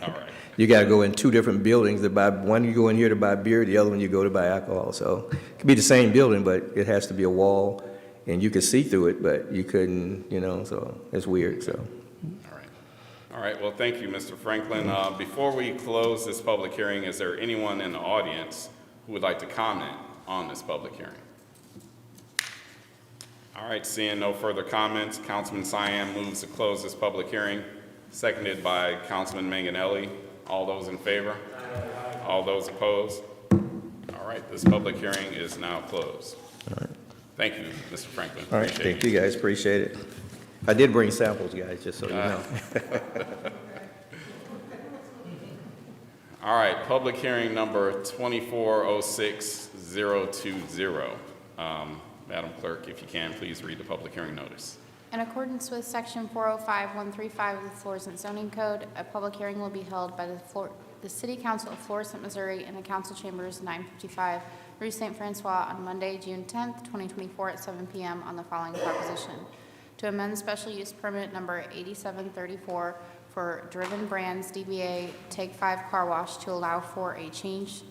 All right. You got to go in two different buildings to buy, one you go in here to buy beer, the other one you go to buy alcohol. So it could be the same building, but it has to be a wall, and you could see through it, but you couldn't, you know, so it's weird, so. All right. All right, well, thank you, Mr. Franklin. Before we close this public hearing, is there anyone in the audience who would like to comment on this public hearing? All right, seeing no further comments, Councilman Cyan moves to close this public hearing, seconded by Councilman Manganelli. All those in favor? All those opposed? All right, this public hearing is now closed. All right. Thank you, Mr. Franklin. All right, Appreciate thank you guys, appreciate it. I did bring samples, guys, just so you know. All right, public hearing number 2406020. Madam Clerk, if you can, please read the public hearing notice. In accordance with Section 405-135 of the Florissant zoning code, a public hearing will be held by the City Council of Florissant, Missouri in the council chambers 955 Rue St. Francois on Monday, June 10th, 2024 at 7 p.m. on the following proposition. To amend special use permit number 8734 for Driven Brands DBA Take 5 Car Wash to allow for a change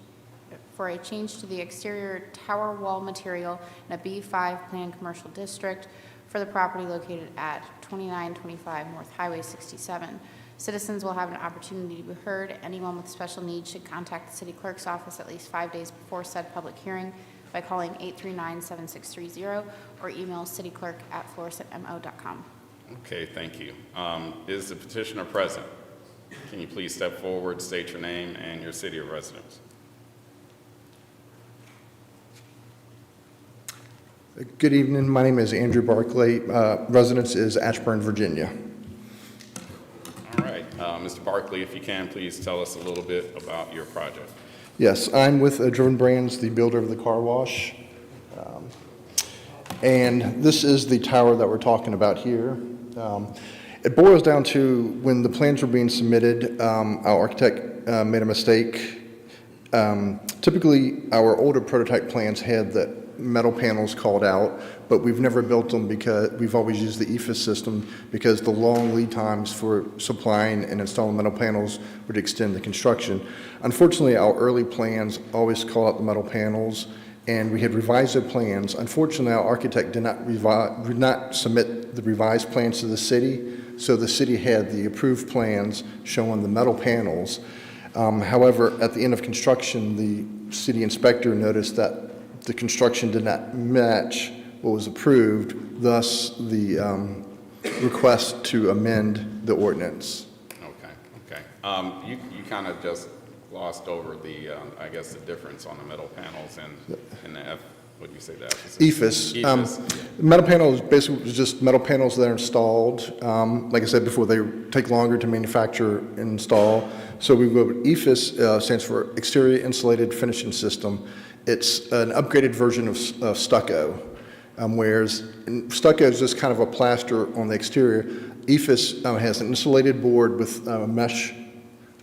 to the exterior tower wall material in a B5 planned commercial district for the property located at 2925 North Highway 67. Citizens will have an opportunity to be heard. Anyone with special needs should contact the city clerk's office at least 5 days before said public hearing by calling 839-7630 or email cityclerk@florissantmo.com. Okay, thank you. Is the petitioner present? Can you please step forward, state your name and your city of residence? Good evening. My name is Andrew Barclay. Residence is Ashburn, Virginia. All right. Mr. Barkley, if you can, please tell us a little bit about your project. Yes, I'm with Driven Brands, the builder of the car wash. And this is the tower that we're talking about here. It boils down to when the plans were being submitted, our architect made a mistake. Typically, our older prototype plans had the metal panels called out, but we've never built them because we've always used the EFIS system because the long lead times for supplying and installing metal panels would extend the construction. Unfortunately, our early plans always call out the metal panels, and we had revised the plans. Unfortunately, our architect did not submit the revised plans to the city, so the city had the approved plans showing the metal panels. However, at the end of construction, the city inspector noticed that the construction did not match what was approved, thus the request to amend the ordinance. Okay. You kind of just glossed over the, I guess, the difference on the metal panels and the F, what you say that? EFIS. EFIS. Metal panels basically is just metal panels that are installed. Like I said before, they take longer to manufacture and install. So we go with EFIS, stands for Exterior Insulated Finishing System. It's an upgraded version of stucco, whereas stucco is just kind of a plaster on the exterior. EFIS has an insulated board with mesh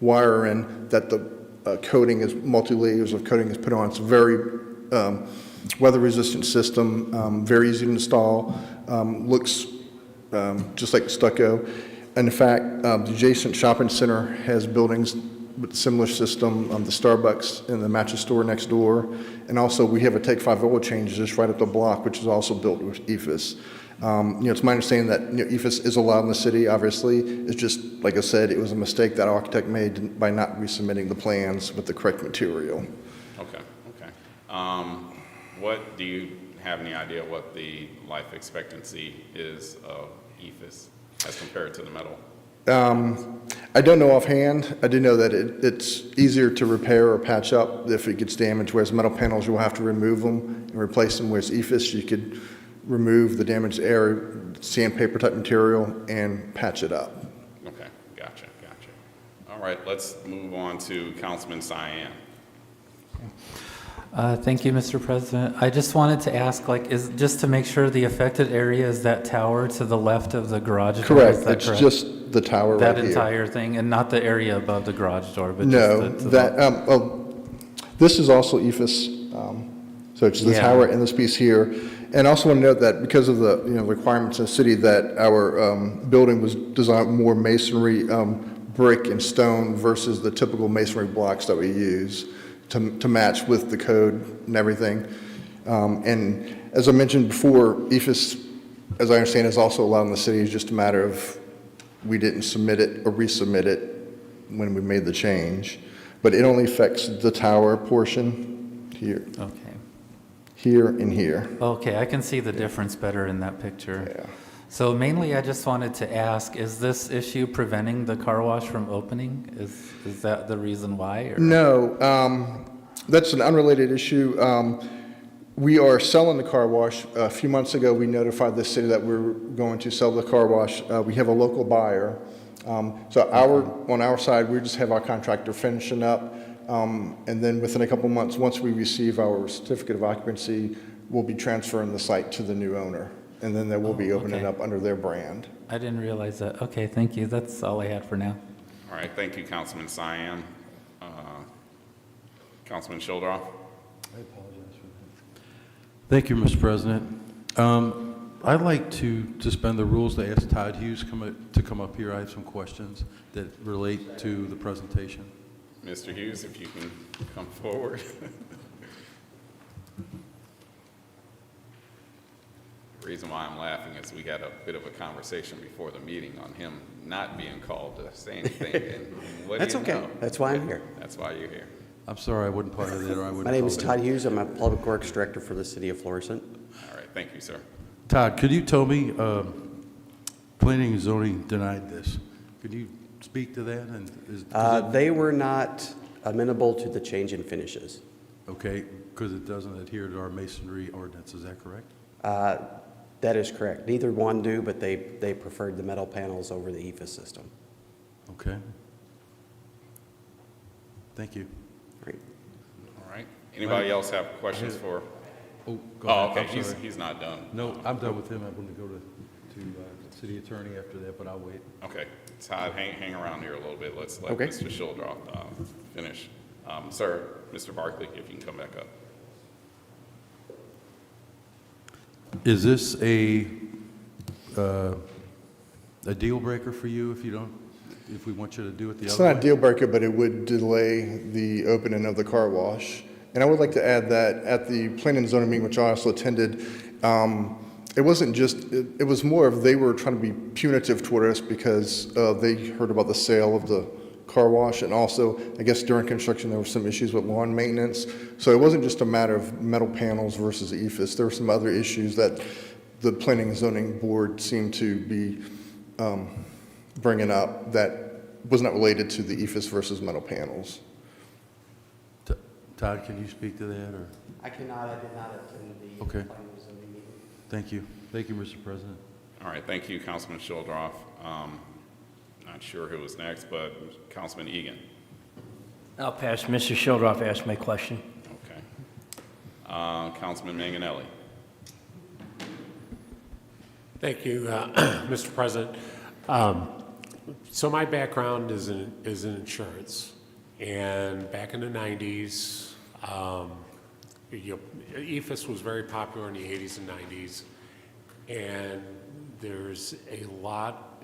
wire in that the coating is, multi-layers of coating is put on. It's a very weather-resistant system, very easy to install, looks just like stucco. And in fact, the adjacent shopping center has buildings with a similar system, the Starbucks and the mattress store next door. And also, we have a Take 5 oil change just right up the block, which is also built with EFIS. It's my understanding that EFIS is allowed in the city, obviously. It's just, like I said, it was a mistake that architect made by not resubmitting the plans with the correct material. Okay. What, do you have any idea what the life expectancy is of EFIS as compared to the metal? I don't know offhand. I do know that it's easier to repair or patch up if it gets damaged, whereas metal panels, you'll have to remove them and replace them, whereas EFIS, you could remove the damaged area, sandpaper type material, and patch it up. Okay, gotcha. All right, let's move on to Councilman Cyan. Thank you, Mr. President. I just wanted to ask, just to make sure the affected area is that tower to the left of the garage door? Correct. Is that It's correct? just the tower right That here. entire thing, and not the area above the garage door, but No, just the... this is also EFIS, so it's the Yeah. tower and this piece here. And I also want to note that because of the requirements in the city, that our building was designed more masonry, brick and stone versus the typical masonry blocks that we use to match with the code and everything. And as I mentioned before, EFIS, as I understand, is also allowed in the city. It's just a matter of we didn't submit it or resubmit it when we made the change. But it only affects the tower portion here. Okay. Here and here. Okay, I can see the difference better in that picture. Yeah. So mainly, I just wanted to ask, is this issue preventing the car wash from opening? Is that the reason why? Or? No, that's an unrelated issue. We are selling the car wash. A few months ago, we notified the city that we're going to sell the car wash. We have a local buyer. So on our side, we just have our contractor finishing up. And then within a couple months, once we receive our certificate of occupancy, we'll be transferring the site to the new owner. And then they will be opening up under their brand. I didn't realize that. Okay, thank you. That's all I had for now. All right, thank you, Councilman Cyan. Councilman Shildroff? I apologize for that. Thank you, Mr. President. I'd like to suspend the rules to ask Todd Hughes to come up here. I have some questions that relate to the presentation. Mr. Hughes, if you can come forward. The reason why I'm laughing is we had a bit of a conversation before the meeting on him not being called to say anything. And what That's do you okay. know? That's why I'm here. That's why you're here. I'm sorry I wasn't part of that, or I would. My name is Todd Hughes. I'm a Public Works Director for the City of Florissant. All right, thank you, sir. Todd, could you tell me, planning and zoning denied this? Could you speak to that? And They were not amenable to the change in finishes. okay, because it doesn't adhere to our masonry ordinance, is that correct? That is correct. Neither one do, but they preferred the metal panels over the EFIS system. Okay. Thank you. Right. All right. Anybody else have questions for? Oh, go Oh, ahead. okay, I'm sorry. he's not done. No, I'm done with him. I'm going to go to city attorney after that, but I'll wait. Okay, Todd, hang around here a little bit. Let's let Okay. Mr. Shildroff finish. Sir, Mr. Barkley, if you can come back up. Is this a deal breaker for you if we want you to do it the It's other not way? a deal breaker, but it would delay the opening of the car wash. And I would like to add that at the planning and zoning meeting, which I also attended, it wasn't just, it was more of they were trying to be punitive toward us because they heard about the sale of the car wash, and also, I guess during construction, there were some issues with lawn maintenance. So it wasn't just a matter of metal panels versus EFIS. There were some other issues that the planning and zoning board seemed to be bringing up that was not related to the EFIS versus metal panels. Todd, can you speak to that, or? I cannot, I did not attend the Okay. planning and zoning meeting. Thank you. Thank you, Mr. President. All right, thank you, Councilman Shildroff. Not sure who was next, but Councilman Egan. I'll pass. Mr. Shildroff asked my question. Okay. Councilman Manganelli. Thank you, Mr. President. So my background is in insurance, and back in the 90s, EFIS was very popular in the 80s and 90s, and there's a lot,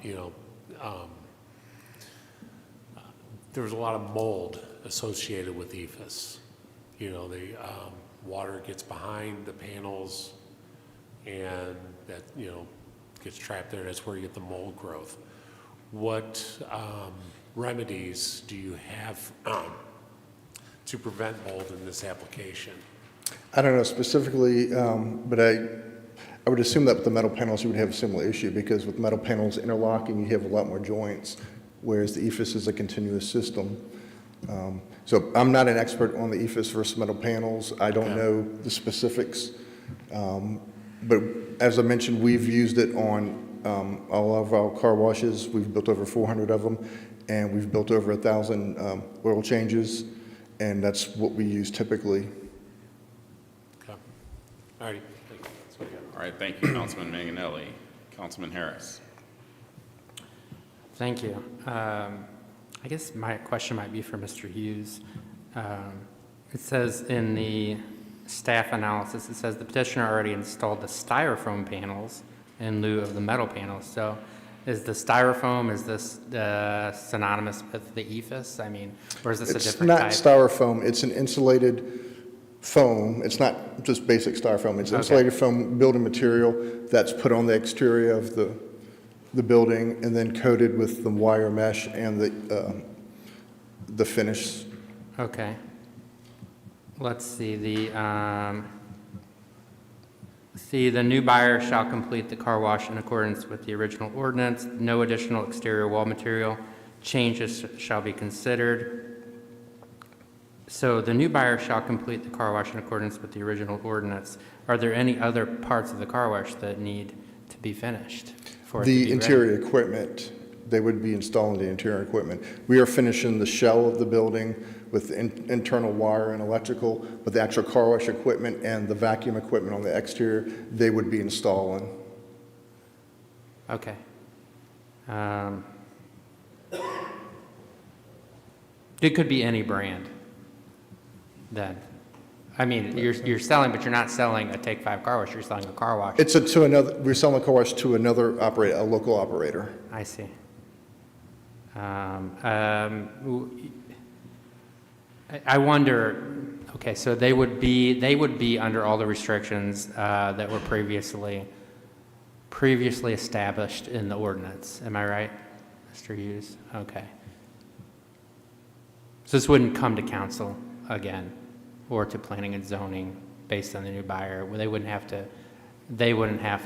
there was a lot of mold associated with EFIS. The water gets behind the panels, and that, gets trapped there. That's where you get the mold growth. What remedies do you have to prevent mold in this application? I don't know specifically, but I would assume that with the metal panels, you would have a similar issue, because with metal panels interlocking, you have a lot more joints, whereas the EFIS is a continuous system. So I'm not an expert on the EFIS versus metal panels. I don't know the specifics. But as I mentioned, we've used it on all of our car washes. We've built over 400 of them, and we've built over 1,000 oil changes, and that's what we use typically. Okay. All righty. Thank you. That's what I got. All right, thank you, Councilman Manganelli. Councilman Harris. Thank you. I guess my question might be for Mr. Hughes. It says in the staff analysis, it says the petitioner already installed the styrofoam panels in lieu of the metal panels. So is the styrofoam, is this synonymous with the EFIS? I mean, or is this a different type? It's not styrofoam. It's an insulated foam. It's not just basic styrofoam. It's insulated foam building material that's put on the exterior of the building and then coated with the wire mesh and the finish. Okay. Let's see, the new buyer shall complete the car wash in accordance with the original ordinance. No additional exterior wall material changes shall be considered. So the new buyer shall complete the car wash in accordance with the original ordinance. Are there any other parts of the car wash that need to be finished for it to be The ready? interior equipment, they would be installing the interior equipment. We are finishing the shell of the building with internal wire and electrical, but the actual car wash equipment and the vacuum equipment on the exterior, they would be installing. Okay. It could be any brand then. I mean, you're selling, but you're not selling a Take 5 car wash, you're selling a car wash. It's we're selling the car wash to another operator, a local operator. I see. I wonder, okay, so they would be under all the restrictions that were previously established in the ordinance. Am I right, Mr. Hughes? Okay. So this wouldn't come to council again, or to planning and zoning based on the new buyer. They wouldn't have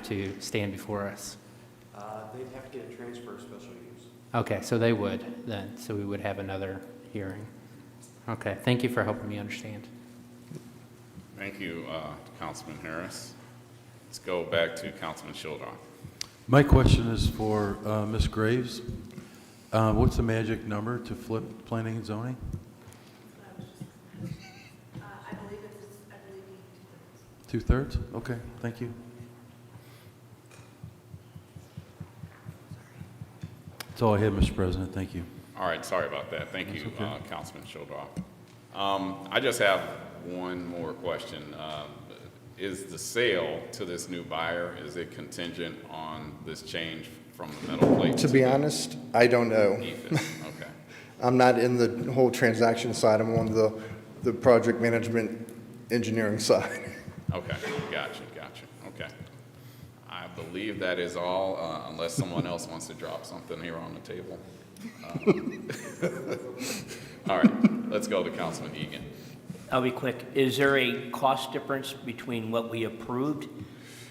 to stand before us. They'd have to get a transfer of special use. Okay, so they would then, so we would have another hearing. Okay, thank you for helping me understand. Thank you, Councilman Harris. Let's go back to Councilman Shildroff. My question is for Ms. Graves. What's the magic number to flip planning and zoning? I believe you need 2/3. Two-thirds? Okay, thank you. That's all I have, Mr. President. Thank you. All right, sorry about that. Thank you, okay. Councilman Shildroff. I just have one more question. Is the sale to this new buyer, is it contingent on this change from the metal plate? To be honest, I don't know. EFIS? Okay. I'm not in the whole transaction side. I'm on the project management engineering side. Okay, gotcha. Okay. I believe that is all, unless someone else wants to drop something here on the table. All right, let's go to Councilman Egan. I'll be quick. Is there a cost difference between what we approved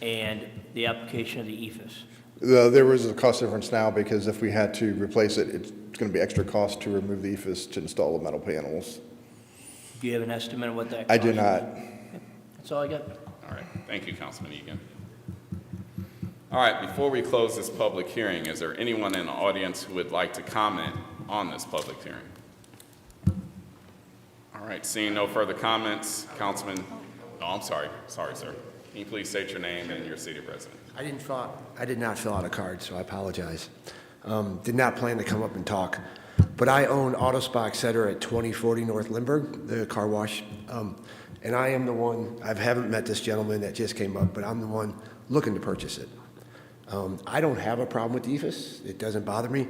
and the application of the EFIS? There is a cost difference now because if we had to replace it, it's going to be extra cost to remove the EFIS to install the metal panels. Do you have an estimate of what that costs? I do not. That's all I got. All right, thank you, Councilman Egan. All right, before we close this public hearing, is there anyone in the audience who would like to comment on this public hearing? All right, seeing no further comments, Councilman, I'm sorry, sir. Can you please state your name and your city of residence? I did not fill out a card, so I apologize. Did not plan to come up and talk, but I own Auto Spa, et cetera, at 2040 North Lindbergh, the car wash. And I am the one, I haven't met this gentleman that just came up, but I'm the one looking to purchase it. I don't have a problem with EFS. It doesn't bother me.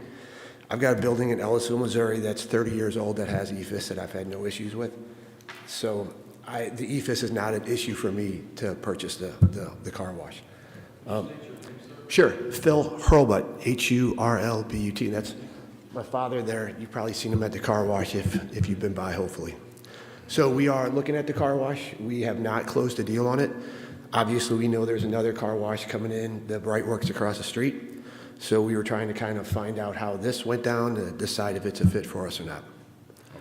I've got a building in Ellisville, Missouri that's 30 years old that has EFS that I've had no issues with. So the EFS is not an issue for me to purchase the car wash. Sure, Phil Hurlbut, Hurlbut. That's my father there. You've probably seen him at the car wash if you've been by, hopefully. So we are looking at the car wash. We have not closed a deal on it. Obviously, we know there's another car wash coming in, the Bright Works across the street. So we were trying to kind of find out how this went down to decide if it's a fit for us or not.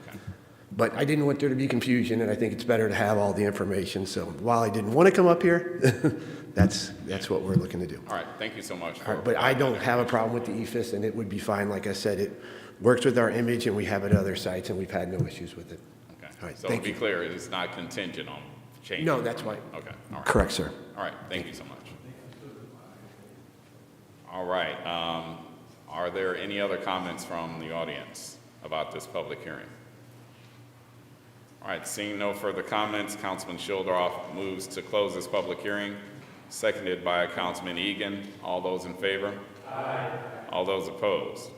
Okay. But I didn't want there to be confusion, and I think it's better to have all the information. So while I didn't want to come up here, that's what we're looking to do. All right, thank you so much. All right, but I don't have a problem with the EFS, and it would be fine. Like I said, it works with our image, and we have it at other sites, and we've had no issues with it. Okay, All right, so thank to be you. clear, it is not contingent on changing? No, that's why. Okay, all right. Correct, sir. All right, thank you so much. All right, are there any other comments from the audience about this public hearing? All right, seeing no further comments, Councilman Schildroff moves to close this public hearing, seconded by Councilman Egan. All those in favor? Aye. All those opposed?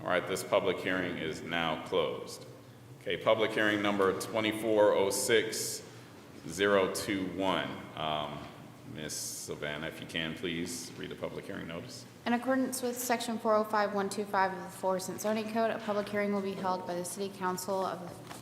All right, this public hearing is now closed. Okay, public hearing number 2406021. Ms. Savannah, if you can, please read the public hearing notice. In accordance with Section 405-125 of the Florissant zoning code, a public hearing will be held by the City Council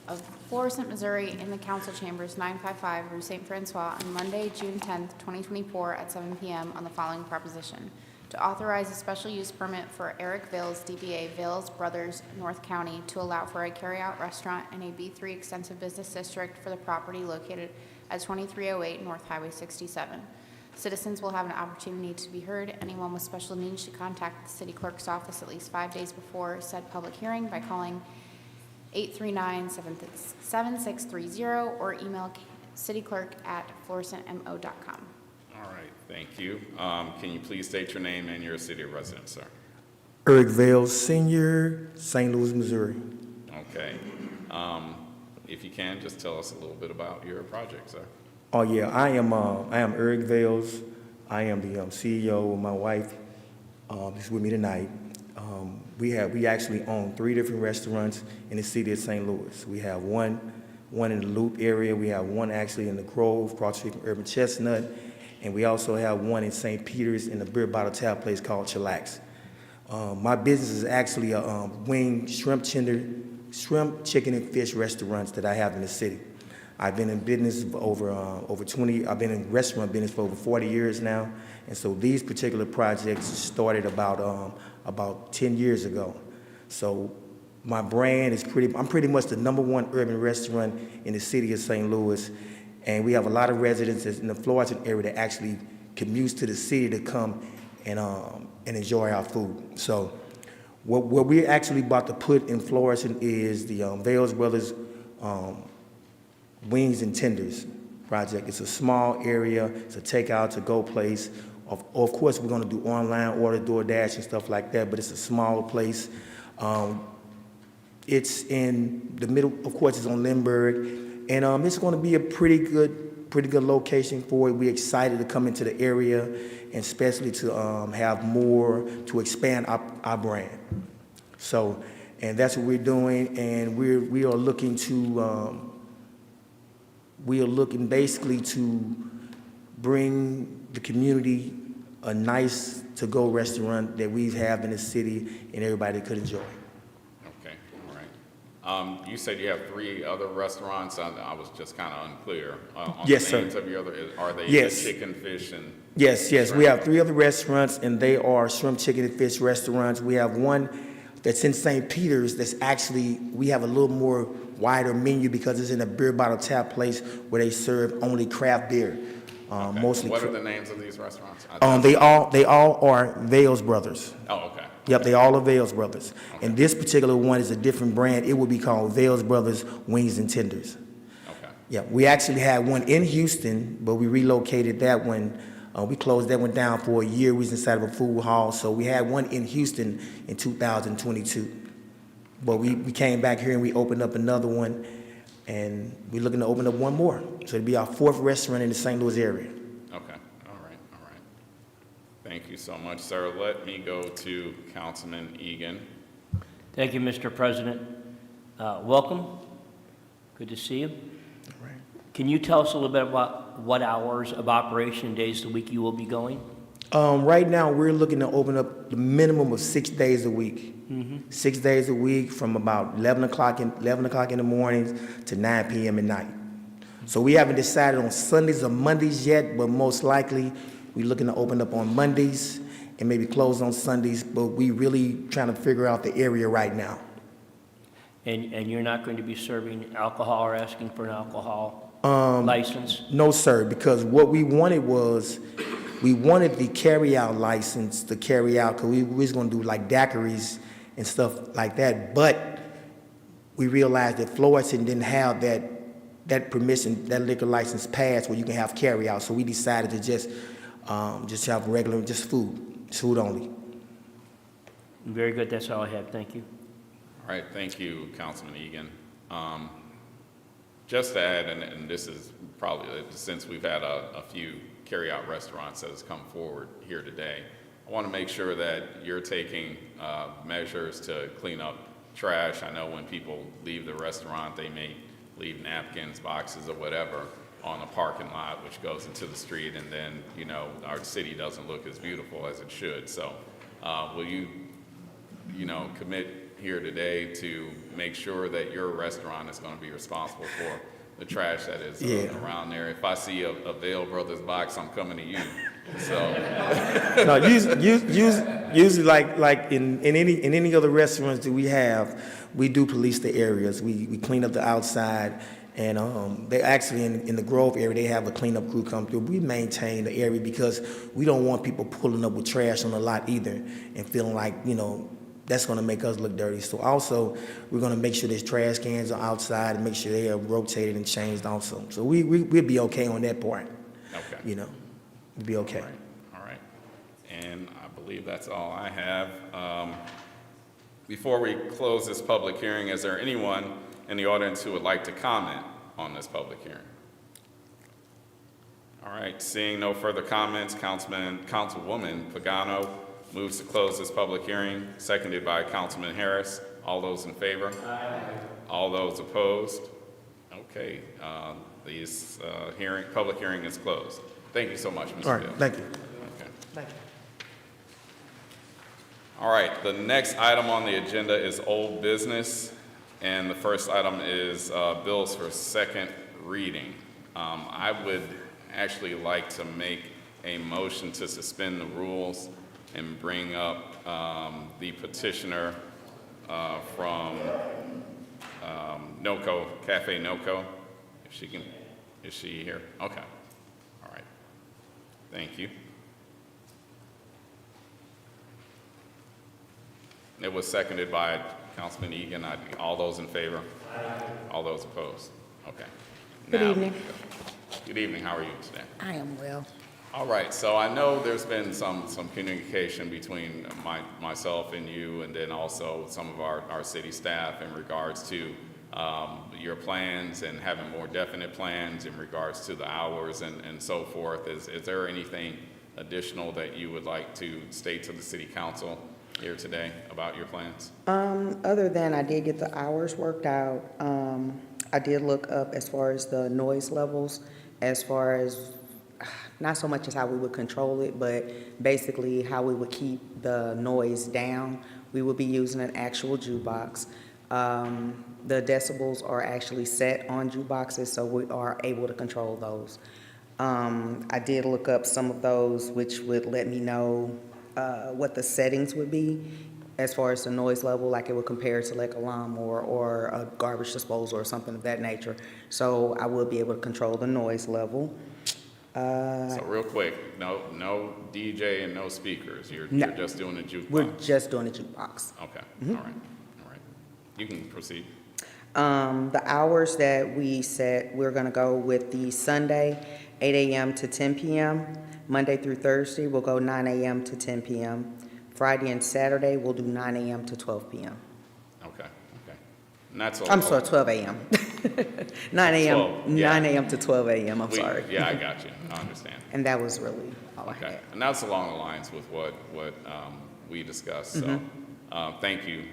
of Florissant, Missouri, in the council chambers 955 Rue St. Francois on Monday, June 10th, 2024, at 7 p.m. on the following proposition: to authorize a special use permit for Eric Vales, DBA Vales Brothers, North County, to allow for a carry-out restaurant in a B3 extensive business district for the property located at 2308 North Highway 67. Citizens will have an opportunity to be heard. Anyone with special needs should contact the city clerk's office at least 5 days before said public hearing by calling 839-7630 or email cityclerk@florissantmo.com. All right, thank you. Can you please state your name and your city of residence, sir? Eric Vales Sr., St. Louis, Missouri. Okay. If you can, just tell us a little bit about your project, sir. Oh yeah, I am Eric Vales. I am the CEO. My wife is with me tonight. We actually own 3 different restaurants in the city of St. Louis. We have one in the Loop area. We have one actually in the Grove, across the street from Urban Chestnut, and we also have one in St. Peter's in the beer bottle tap place called Chillax. My business is actually a wing, shrimp, chicken, and fish restaurants that I have in the city. I've been in business for over 20. I've been in restaurant business for over 40 years now, and so these particular projects started about 10 years ago. So my brand is I'm pretty much the #1 urban restaurant in the city of St. Louis, and we have a lot of residents in the Florissant area that actually commutes to the city to come and enjoy our food. So what we're actually about to put in Florissant is the Vales Brothers Wings and Tenders project. It's a small area. It's a takeout to-go place. Of course, we're going to do online order, DoorDash and stuff like that, but it's a smaller place. It's in the middle. Of course, it's on Lindbergh, and it's going to be a pretty good location for it. We're excited to come into the area, and especially to have more to expand our brand. So, and that's what we're doing, and we are looking to. We are looking basically to bring the community a nice to-go restaurant that we have in the city and everybody could enjoy. Okay, all right. You said you have 3 other restaurants. I was just kind of unclear. On Yes, the names sir. of your other, are they Yes. the chicken, fish, and? Yes. shrimp? We have 3 other restaurants, and they are shrimp, chicken, and fish restaurants. We have one that's in St. Peter's that's actually, we have a little more wider menu because it's in a beer bottle tap place where they serve only craft beer. Okay. Mostly. What are the names of these restaurants? They all are Vales Brothers. Oh, okay. Yep, they all are Vales Brothers. And this particular one is a different brand. It will be called Vales Brothers Wings and Tenders. Okay. Yeah, we actually had one in Houston, but we relocated that one. We closed that one down for a year. We was inside of a food hall. So we had one in Houston in 2022. But we came back here and we opened up another one, and we're looking to open up one more. So it'll be our 4th restaurant in the St. Louis area. Okay. All right. Thank you so much, sir. Let me go to Councilman Egan. Thank you, Mr. President. Welcome. Good to see you. All right. Can you tell us a little bit about what hours of operation, days of the week you will be going? Right now, we're looking to open up the minimum of 6 days a week. 6 days a week from about 11 o'clock in the mornings to 9 p.m. at night. So we haven't decided on Sundays or Mondays yet, but most likely we're looking to open up on Mondays and maybe close on Sundays, but we really trying to figure out the area right now. And you're not going to be serving alcohol or asking for an alcohol license? No, sir, because what we wanted was, we wanted the carry-out license to carry out, because we was going to do like daiquiris and stuff like that, but we realized that Florissant didn't have that permission, that liquor license passed where you can have carry-out, so we decided to just have regular, just food only. Very good. That's all I have. Thank you. All right. Thank you, Councilman Egan. Just to add, and this is probably, since we've had a few carry-out restaurants that has come forward here today, I want to make sure that you're taking measures to clean up trash. I know when people leave the restaurant, they may leave napkins, boxes, or whatever on a parking lot, which goes into the street, and then, our city doesn't look as beautiful as it should. So will you, commit here today to make sure that your restaurant is going to be responsible for the trash that is around there? If I see a Vail Brothers box, I'm coming to you. So no, usually like in any other restaurants that we have, we do police the areas. We clean up the outside, and they actually in the Grove area, they have a cleanup crew come through. We maintain the area because we don't want people pulling up with trash on the lot either and feeling like that's going to make us look dirty. So also, we're going to make sure there's trash cans are outside and make sure they are rotated and changed also. So we'll be okay on that part. Okay. We'll be okay. All right. And I believe that's all I have. Before we close this public hearing, is there anyone in the audience who would like to comment on this public hearing? All right. Seeing no further comments, Councilwoman Pagano moves to close this public hearing, seconded by Councilman Harris. All those in favor? Aye. All those opposed? Okay. This public hearing is closed. Thank you so much, Mr. All right, Bill. thank you. Okay. Thank you. All right, the next item on the agenda is old business, and the first item is bills for second reading. I would actually like to make a motion to suspend the rules and bring up the petitioner from NOCO, Cafe NOCO, if she can, is she here? Okay, all right, thank you. It was seconded by Councilman Egan. All those in favor? Aye. All those opposed? Okay. Good evening. Good evening, how are you today? I am well. All right, so I know there's been some communication between myself and you, and then also some of our city staff in regards to your plans and having more definite plans in regards to the hours and so forth. Is there anything additional that you would like to state to the city council here today about your plans? Other than I did get the hours worked out, I did look up as far as the noise levels, as far as not so much as how we would control it, but basically how we would keep the noise down. We would be using an actual jukebox. The decibels are actually set on jukeboxes, so we are able to control those. I did look up some of those, which would let me know what the settings would be. as far as the noise level, like it would compare to like a lawnmower or a garbage disposal or something of that nature. So I will be able to control the noise level. So real quick, no DJ and no speakers. You're just doing a jukebox. We're just doing a jukebox. Okay, Mhm. all right. You can proceed. The hours that we set, we're gonna go with the Sunday, 8 a.m. to 10 p.m. Monday through Thursday, we'll go 9 a.m. to 10 p.m. Friday and Saturday, we'll do 9 a.m. to 12 p.m. Okay. And that's all. I'm sorry, 12 a.m. 9 a.m. 12, yeah. 9 a.m. to 12 a.m. I'm sorry. Yeah, I got you. I understand. And that was really all I Okay, had. and that's along the lines with what we discussed, so thank you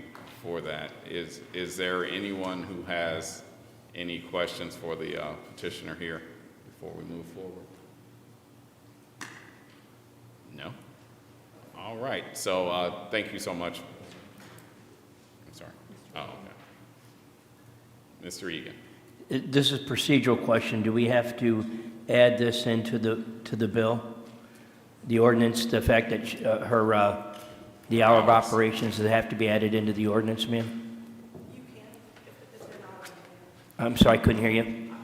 for that. Is there anyone who has any questions for the petitioner here before we move forward? No? All right, so thank you so much. I'm sorry. Oh, okay. Mr. Egan. This is a procedural question. Do we have to add this into the bill? The ordinance, the fact that the hour of operations, does it have to be added into the ordinance, ma'am? You can, if they're not already I'm sorry, I couldn't hear you.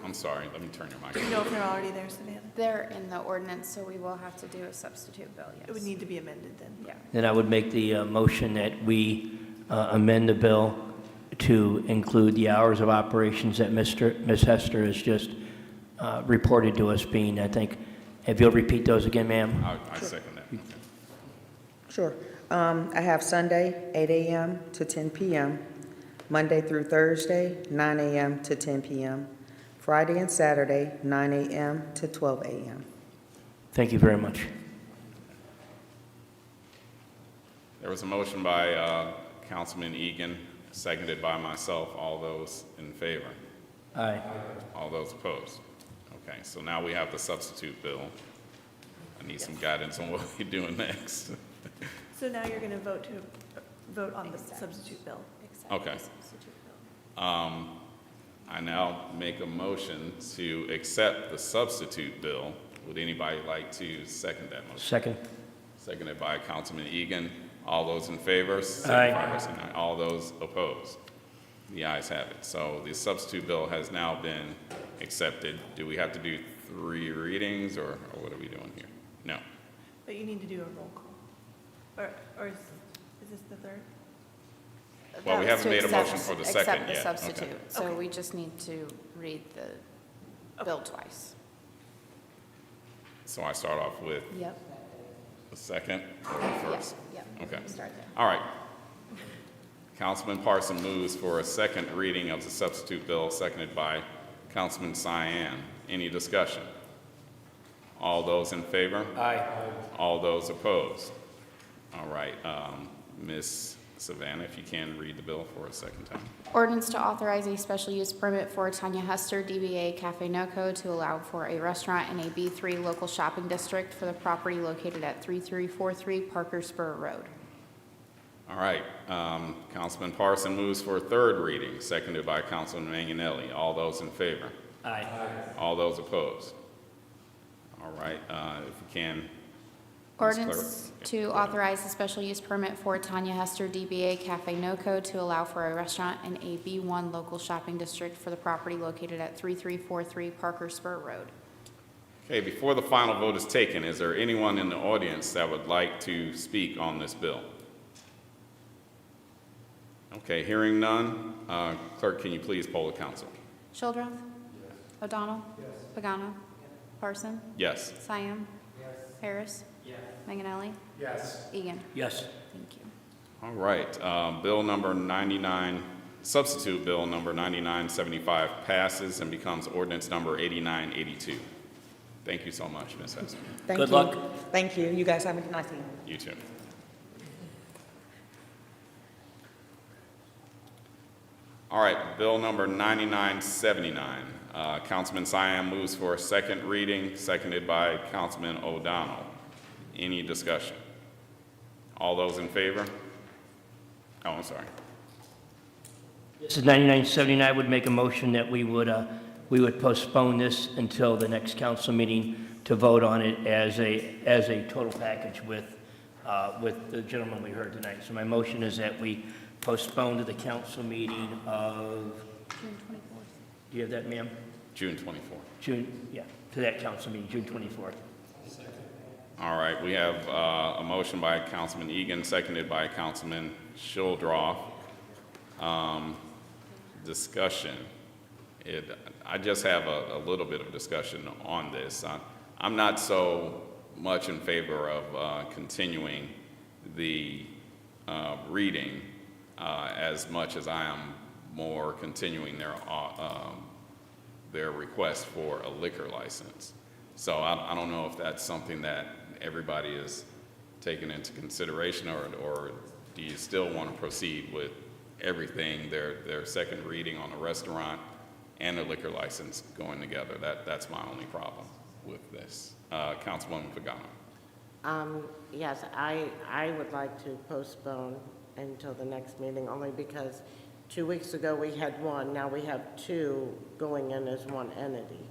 I'm sorry, let me turn your mic there. on. You know if they're already there, Savannah? They're in the ordinance, so we will have to do a substitute bill, yes. It would need to be amended then. Yeah. Then I would make the motion that we amend the bill to include the hours of operations that Ms. Hester has just reported to us being, I think. If you'll repeat those again, ma'am? I second that. Okay. Sure. I have Sunday, 8 a.m. to 10 p.m., Monday through Thursday, 9 a.m. to 10 p.m., Friday and Saturday, 9 a.m. to 12 a.m. Thank you very much. There was a motion by Councilman Egan, seconded by myself. All those in favor? Aye. All those opposed? Okay, so now we have the substitute bill. I need some guidance on what we're doing next. So now you're going to vote on the substitute bill. Okay. I now make a motion to accept the substitute bill. Would anybody like to second that motion? Second. Seconded by Councilman Egan. All those in favor? Signify by saying aye. All those opposed? The ayes have it. So the substitute bill has now been accepted. Do we have to do 3 readings, or what are we doing here? No. But you need to do a roll call. Or is this the third? Well, we That was haven't to made a accept- motion for the accept second the yet. substitute. Okay. So Okay. we just need to read the bill twice. So I start off with Yep. the second or first? Yep. Okay. Start there. All right. Councilman Parson moves for a second reading of the substitute bill, seconded by Councilman Cyan. Any discussion? All those in favor? Aye. All those opposed? All right, Ms. Savannah, if you can read the bill for a second time. Ordinance to authorize a special use permit for Tanya Hester, DBA Cafe NoCo, to allow for a restaurant in a B3 local shopping district for the property located at 3343 Parker Spur Road. All right, Councilman Parson moves for a third reading, seconded by Councilman Manganelli. All those in favor? Aye. All those opposed? All right, if you can. Ms. Ordinance Clerk. to authorize a special use permit for Tanya Hester, DBA Cafe NoCo, to allow for a restaurant in a B1 local shopping district for the property located at 3343 Parker Spur Road. Okay, before the final vote is taken, is there anyone in the audience that would like to speak on this bill? Okay, hearing none, clerk, can you please poll the council? Shildroth? Yes. O'Donnell? Yes. Pagano? Parson? Yes. Siam? Yes. Harris? Yes. Manganelli? Yes. Egan? Yes. Thank you. All right, bill number 99, substitute bill number 9975 passes and becomes ordinance number 8982. Thank you so much, Ms. Hester. Thank Good you. luck. Thank you. You guys have a nice evening. You too. All right, bill number 9979. Councilman Siam moves for a second reading, seconded by Councilman O'Donnell. Any discussion? All those in favor? Oh, I'm sorry. This is 9979. I would make a motion that we would postpone this until the next council meeting to vote on it as a total package with with the gentleman we heard tonight. So my motion is that we postpone to the council meeting of, June 24th. do you have that, ma'am? June 24th. June, yeah, to that council meeting, June 24th. All right, we have a motion by Councilman Egan, seconded by Councilman Shildroff. Discussion. I just have a little bit of discussion on this. I'm not so much in favor of continuing the reading as much as I am more continuing their request for a liquor license. So I don't know if that's something that everybody is taking into consideration, or do you still want to proceed with everything, their second reading on the restaurant and the liquor license going together? That's my only problem with this. Councilwoman Pagano. Yes, I would like to postpone until the next meeting, only because 2 weeks ago we had one, now we have two going in as one entity,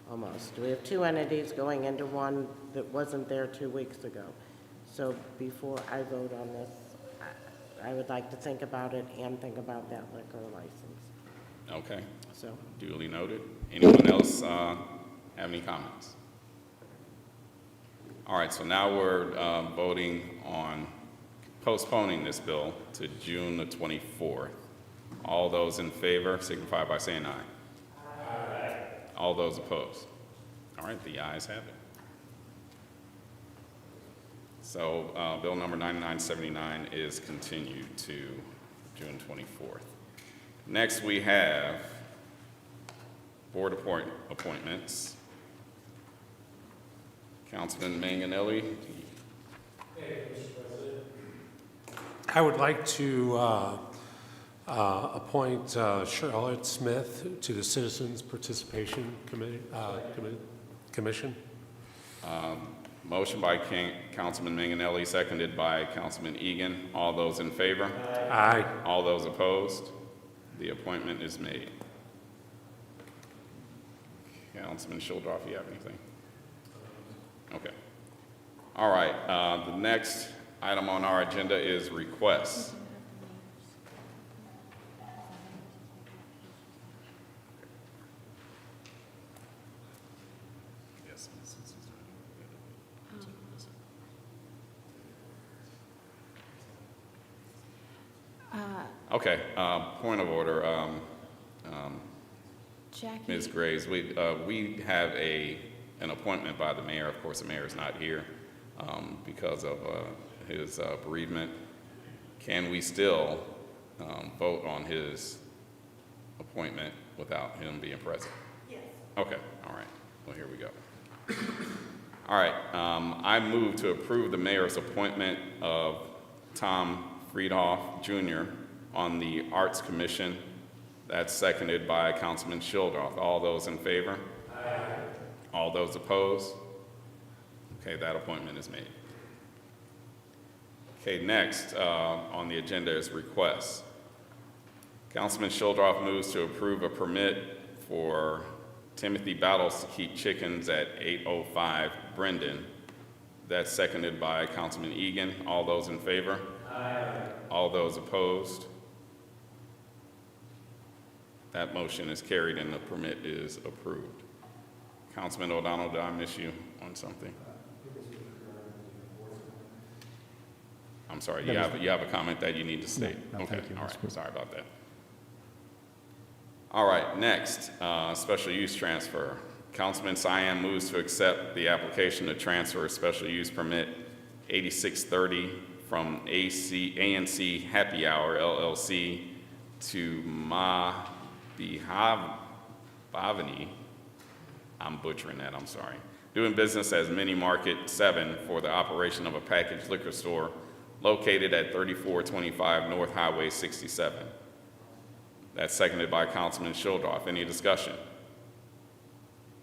almost. We have two entities going into one that wasn't there 2 weeks ago. So before I vote on this, I would like to think about it and think about that liquor license. Okay. So. Duly noted. Anyone else have any comments? All right, so now we're voting on postponing this bill to June the 24th. All those in favor signify by saying aye. Aye. All those opposed? All right, the ayes have it. So bill number 9979 is continued to June 24th. Next, we have board appointments. Councilman Manganelli. Hey, Mr. President. I would like to appoint Charlotte Smith to the Citizens Participation Commission. Motion by Councilman Manganelli, seconded by Councilman Egan. All those in favor? Aye. All those opposed? The appointment is made. Councilman Shildroff, you have anything? Okay. All right, the next item on our agenda is requests. Okay, point of order, Jackie. Ms. Graves, we have an appointment by the mayor. Of course, the mayor is not here because of his bereavement. Can we still vote on his appointment without him being present? Yes. Okay, all right. Well, here we go. All right, I move to approve the mayor's appointment of Tom Friedhoff Jr. on the Arts Commission. That's seconded by Councilman Shildroff. All those in favor? Aye. All those opposed? Okay, that appointment is made. Okay, next on the agenda is requests. Councilman Shildroff moves to approve a permit for Timothy Battles to keep chickens at 805 Brendan. That's seconded by Councilman Egan. All those in favor? Aye. All those opposed? That motion is carried and the permit is approved. Councilman O'Donnell, did I miss you on something? I'm sorry, you have a comment that you need to state? No, okay, thank you. all right, sorry about that. All right, next, special use transfer. Councilman Cyan moves to accept the application to transfer a special use permit 8630 from ANC Happy Hour LLC to Ma Bhavani, I'm butchering that, I'm sorry, doing business as Mini Market 7 for the operation of a packaged liquor store located at 3425 North Highway 67. That's seconded by Councilman Shildroff. Any discussion?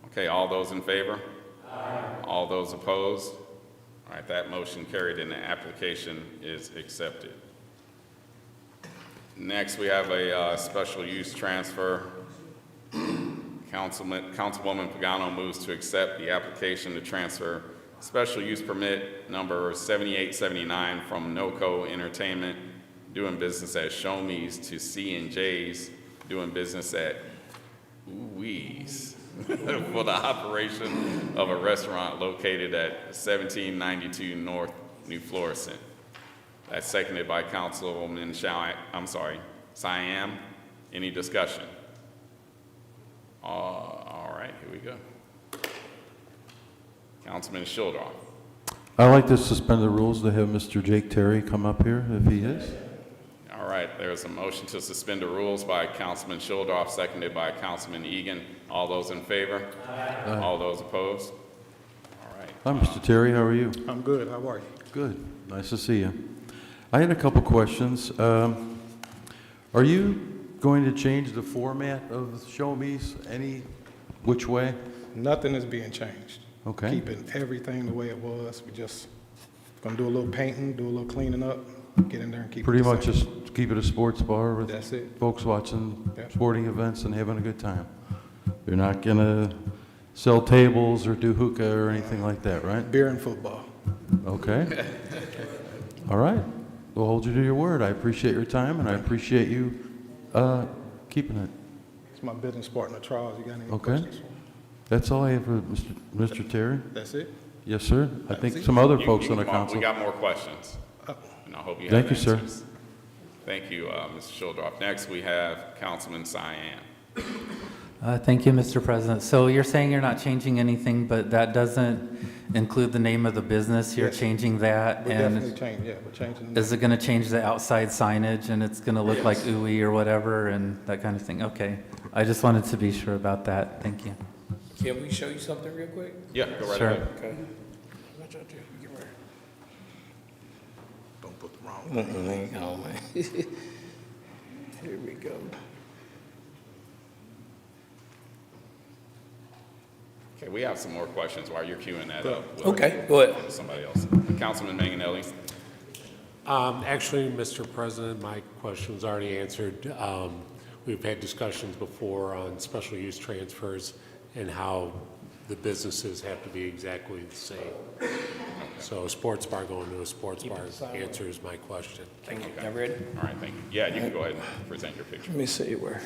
Okay, all those in favor? Aye. All those opposed? All right, that motion carried and the application is accepted. Next, we have a special use transfer. Councilwoman Pagano moves to accept the application to transfer Special use permit number 7879 from NOCO Entertainment, doing business as Show Me's, to C&J's, doing business at Ooh-Wee's for the operation of a restaurant located at 1792 North New Florissant. That's seconded by Councilwoman Siam. Any discussion? All right, here we go. Councilman Shildroff. I'd like to suspend the rules to have Mr. Jake Terry come up here if he is. All right, there's a motion to suspend the rules by Councilman Shildroff, seconded by Councilman Egan. All those in favor? Aye. All those opposed? All right. Hi, Mr. Terry, how are you? I'm good. How are you? Good. Nice to see you. I had a couple questions. Are you going to change the format of Show Me's any which way? Nothing is being changed. Okay. Keeping everything the way it was. We just gonna do a little painting, do a little cleaning up, get in there and keep Pretty it the much same. just keep it a sports bar with That's it. folks watching Yep. sporting events and having a good time. You're not gonna sell tables or do hookah or anything like that, right? Beer and football. Okay. All right. We'll hold you to your word. I appreciate your time, and I appreciate you keeping it. It's my business partner, Charles. You got any Okay. questions for me? That's all I have for Mr. Terry. That's it? Yes, sir. I think some other folks on the come on. council. We got more questions, and I hope you Thank have you, sir. answers. Thank you, Mr. Shildroff. Next, we have Councilman Siam. Thank you, Mr. President. So you're saying you're not changing anything, but that doesn't include the name of the business? You're Yes. changing that? We're and definitely changing, yeah, we're changing. the Is it going to change the outside signage, and it's going to look like ooey or whatever, and that kind of thing? Okay. I just wanted to be sure about that. Thank you. Can we show you something real quick? Yeah, go right Sure. ahead. Okay. Watch out there. Get right. Don't put the wrong Mm-mm, oh, man. Here we go. Okay, we have some more questions while you're queuing that up. Okay, go ahead. Somebody else. Councilman Manganelli. Actually, Mr. President, my question's already answered. We've had discussions before on special use transfers and how the businesses have to be exactly the same. So a sports bar going to a sports bar answers my question. Thank you. Y'all ready? All right, thank you. Yeah, you can go ahead and present your picture. Let me see where.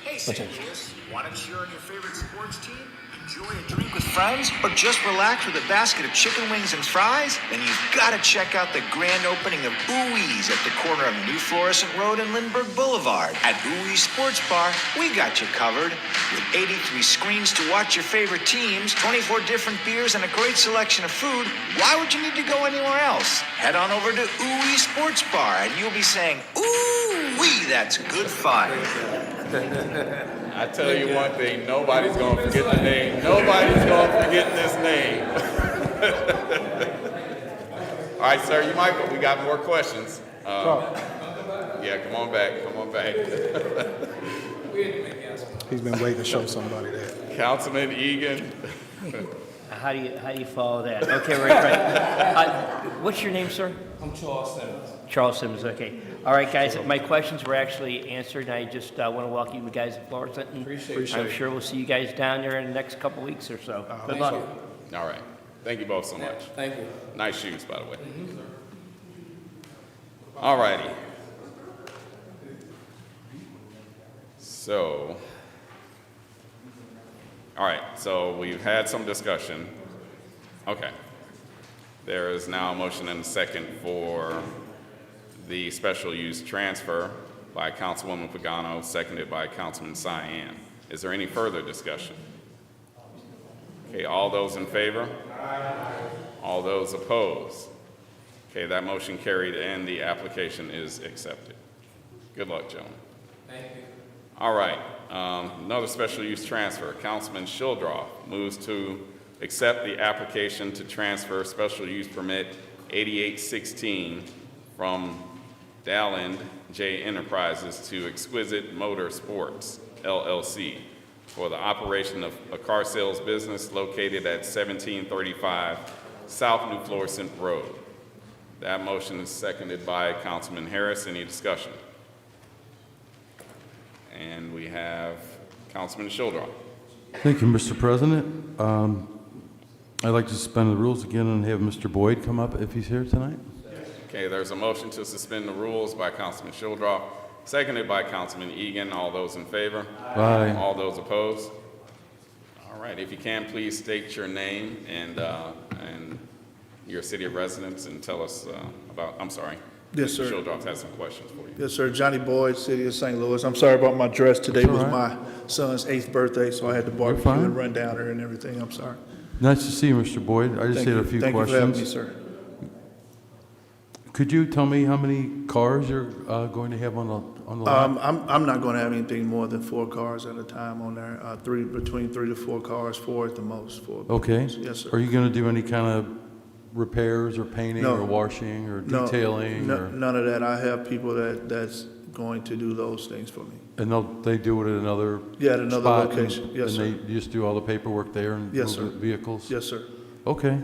Hey, St. Louis, want to cheer on your favorite sports team? Enjoy a drink with friends? Or just relax with a basket of chicken wings and fries? Then you've got to check out the grand opening of Ooh-Wee's at the corner of New Florissant Road and Lindbergh Boulevard. At Ooh-Wee's Sports Bar, we got you covered. With 83 screens to watch your favorite teams, 24 different beers, and a great selection of food, why would you need to go anywhere else? Head on over to Ooh-Wee's Sports Bar and you'll be saying, ooh-wee, that's good fun. I tell you one thing, nobody's going to forget the name. Nobody's going to forget this name. All right, sir, you might, but we got more questions. Yeah, come on back, come on back. He's been waiting to show somebody that. Councilman Egan. How do you follow that? Okay, right. What's your name, sir? I'm Charles Simmons. Charles Simmons, okay. All right, guys, my questions were actually answered, and I just want to welcome you guys to Florissant. And Appreciate I'm it. sure we'll see you guys down there in the next couple weeks or so. Good luck. All right. Thank you both so much. Thank you. Nice shoes, by the way. All righty. So, all right, so we've had some discussion. Okay. There is now a motion and a second for the special use transfer by Councilwoman Pagano, seconded by Councilman Cyan. Is there any further discussion? Okay, all those in favor? All those opposed? Okay, that motion carried and the application is accepted. Good luck, gentlemen. Thank you. All right, another special use transfer. Councilman Shildroff moves to accept the application to transfer special use permit 8816 from Dalland J Enterprises to Exquisite Motor Sports, LLC, for the operation of a car sales business located at 1735 South New Florissant Road. That motion is seconded by Councilman Harris. Any discussion? And we have Councilman Shildroff. Thank you, Mr. President. I'd like to suspend the rules again and have Mr. Boyd come up if he's here tonight. Okay, there's a motion to suspend the rules by Councilman Shildroff, seconded by Councilman Egan. All those in favor? Aye. All those opposed? All right, if you can, please state your name and your city of residence and tell us about, I'm sorry. Yes, sir. Mr. Shildroff has some questions for you. Yes, sir. Johnny Boyd, City of St. Louis. I'm sorry about my dress. Today That's was all right. my son's 8th birthday, so I had to barbecue fine. and run down there and everything. I'm sorry. Nice to see you, Mr. Boyd. I just Thank had you. a few Thank questions. you for having me, sir. Could you tell me how many cars you're going to have on the lot? I'm not going to have anything more than 4 cars at a time on there. Between 3 to 4 cars, 4 at the most. 4 at the Okay. most. Yes, sir. Are you going to do any kind of repairs or painting No. or washing or No, detailing? no, or, none of that. I have people that's going to do those things for me. and they do it at another Yeah, at another spot, location. Yes, sir. And they just do all the paperwork there and Yes, move sir. the vehicles? Yes, sir. Okay.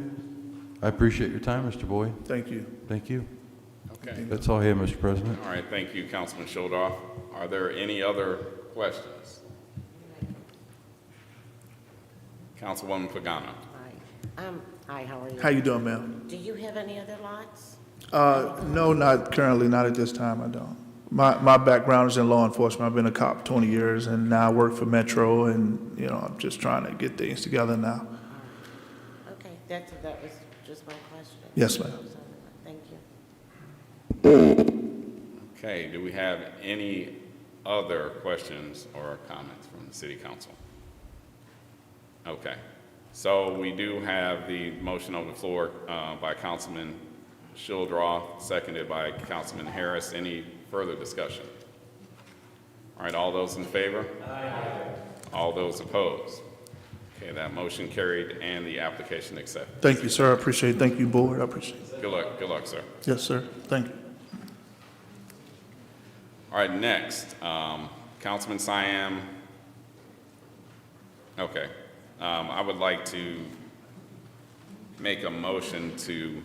I appreciate your time, Mr. Boyd. Thank you. Thank you. Okay. That's all I have, Mr. President. All right, thank you, Councilman Shildroff. Are there any other questions? Councilwoman Pagano. Hi, how are you? How you doing, ma'am? Do you have any other lots? No, not currently, not at this time, I don't. My background is in law enforcement. I've been a cop 20 years, and now I work for Metro, and, I'm just trying to get things together now. Okay, that was just my question. Yes, ma'am. Thank you. Okay, do we have any other questions or comments from the city council? Okay, so we do have the motion on the floor by Councilman Shildroff, seconded by Councilman Harris. Any further discussion? All right, all those in favor? Aye. All those opposed? Okay, that motion carried and the application accepted. Thank you, sir. I appreciate it. Thank you, board. I appreciate it. Good luck, sir. Yes, sir. Thank you. All right, next, Councilman Siam. Okay, I would like to make a motion to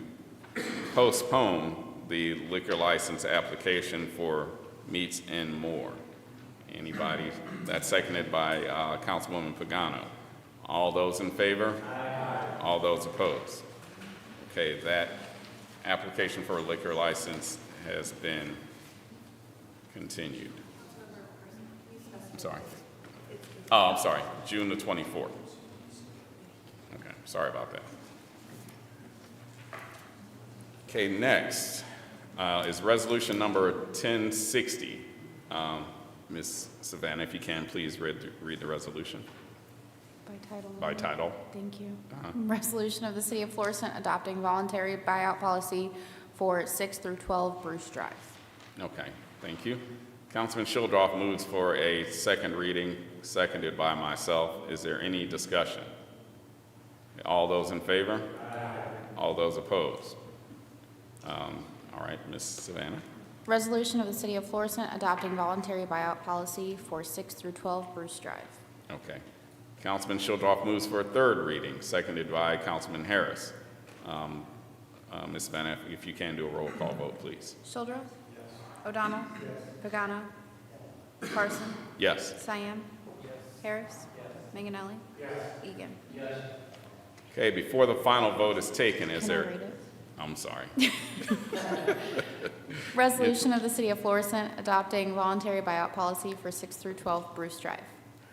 postpone the liquor license application for Meats and More. Anybody? That's seconded by Councilwoman Pagano. All those in favor? Aye. All those opposed? Okay, that application for a liquor license has been continued. I'm sorry. Oh, I'm sorry, June the 24th. Okay, sorry about that. Okay, next is resolution number 1060. Ms. Savannah, if you can, please read the resolution. By title. By title. Thank you. Resolution of the City of Florissant adopting voluntary buyout policy for 6 through 12 Bruce Drive. Okay, thank you. Councilman Shildroff moves for a second reading, seconded by myself. Is there any discussion? All those in favor? Aye. All those opposed? All right, Ms. Savannah. Resolution of the City of Florissant adopting voluntary buyout policy for 6 through 12 Bruce Drive. Okay. Councilman Shildroff moves for a third reading, seconded by Councilman Harris. Ms. Savannah, if you can do a roll call vote, please. Shildroff? Yes. O'Donnell? Yes. Pagano? Parson? Yes. Siam? Yes. Harris? Yes. Manganelli? Yes. Egan? Yes. Okay, before the final vote is taken, is Can I there? read it? I'm sorry. Resolution of the City of Florissant adopting voluntary buyout policy for 6 through 12 Bruce Drive.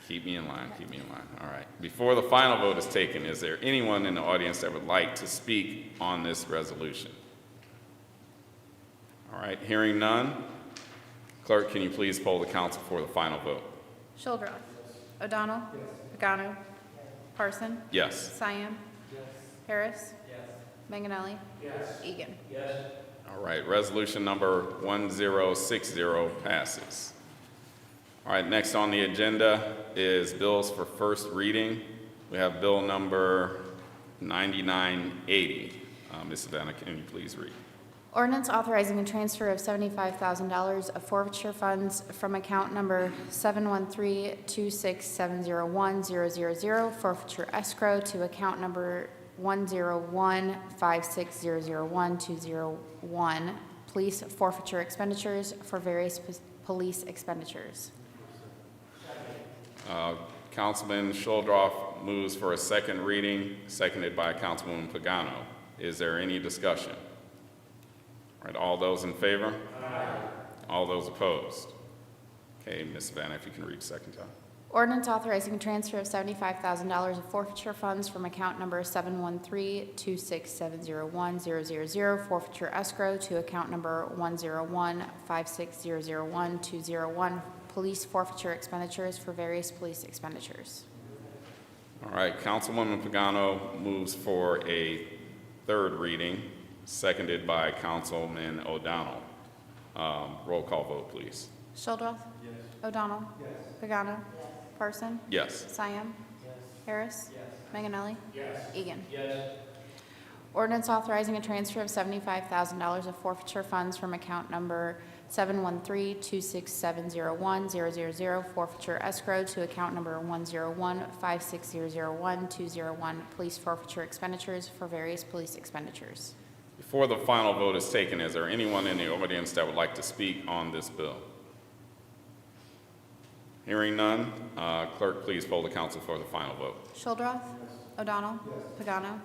Keep me in line, keep me in line. All right. Before the final vote is taken, is there anyone in the audience that would like to speak on this resolution? All right, hearing none. Clerk, can you please poll the council for the final vote? Shildroff? Yes. O'Donnell? Yes. Pagano? Parson? Yes. Siam? Yes. Harris? Yes. Manganelli? Yes. Egan? Yes. All right, resolution number 1060 passes. All right, next on the agenda is bills for first reading. We have bill number 9980. Ms. Savannah, can you please read? Ordinance authorizing a transfer of $75,000 of forfeiture funds from account number 713-26701-000 forfeiture escrow to account number 101-56001-201 police forfeiture expenditures for various police expenditures. Councilman Shildroff moves for a second reading, seconded by Councilwoman Pagano. Is there any discussion? All right, all those in favor? Aye. All those opposed? Okay, Ms. Savannah, if you can read second time. Ordinance authorizing transfer of $75,000 of forfeiture funds from account number 713-26701-000 forfeiture escrow to account number 101-56001-201 police forfeiture expenditures for various police expenditures. All right, Councilwoman Pagano moves for a third reading, seconded by Councilman O'Donnell. Roll call vote, please. Shildroth. Yes. O'Donnell. Yes. Pagano. Yes. Parson. Yes. Siam. Yes. Harris. Yes. Manganelli. Yes. Egan. Yes. Ordinance authorizing a transfer of $75,000 of forfeiture funds from account number 713-26701-000 forfeiture escrow to account number 101-56001-201 police forfeiture expenditures for various police expenditures. Before the final vote is taken, is there anyone in the audience that would like to speak on this bill? Hearing none, clerk, please poll the council for the final vote. Shildroth. O'Donnell. Pagano.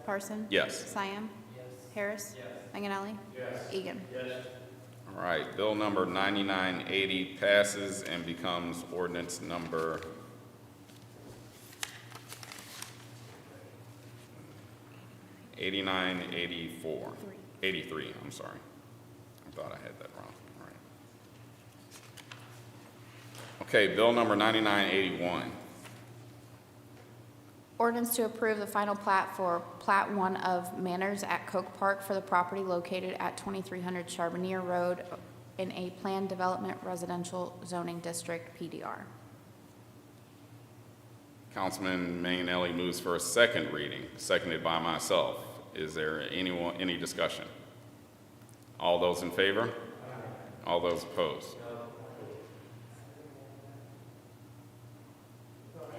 Parson. Yes. Siam. Harris. Manganelli. Egan. All right, bill number 9980 passes and becomes ordinance number 83, I'm sorry. I thought I had that wrong. All right. Okay, bill number 9981. Ordinance to approve the final plat for Plat 1 of Manors at Coke Park for the property located at 2300 Charbonnier Road in a planned development residential zoning district, PDR. Councilman Manganelli moves for a second reading, seconded by myself. Is there any discussion? All those in favor? All those opposed?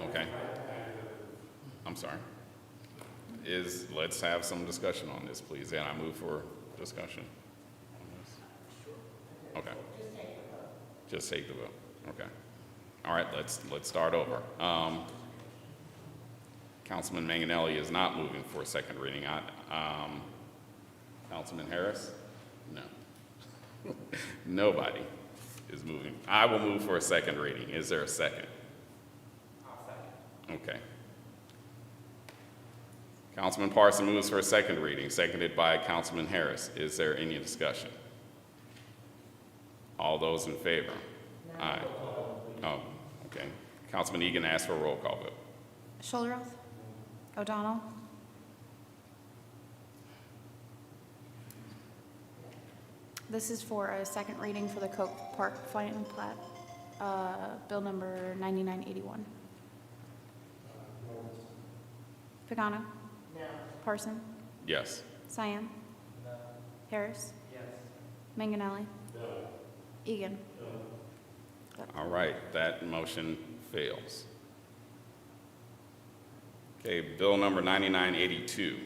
Okay. I'm sorry. Let's have some discussion on this, please. And I move for discussion on this. Okay. Just take the vote. Okay. All right, let's start over. Councilman Manganelli is not moving for a second reading. Councilman Harris? No. Nobody is moving. I will move for a second reading. Is there a second? I'll second. Okay. Councilman Parson moves for a second reading, seconded by Councilman Harris. Is there any discussion? All those in favor? No. Aye. Oh, okay. Councilman Egan asked for a roll call vote. Shildroth. O'Donnell. This is for a second reading for the Coke Park final plat, bill number 9981. Pagano. No. Parson. Yes. Siam. No. Harris. Yes. Manganelli. No. Egan. No. All right, that motion fails. Okay, bill number 9982.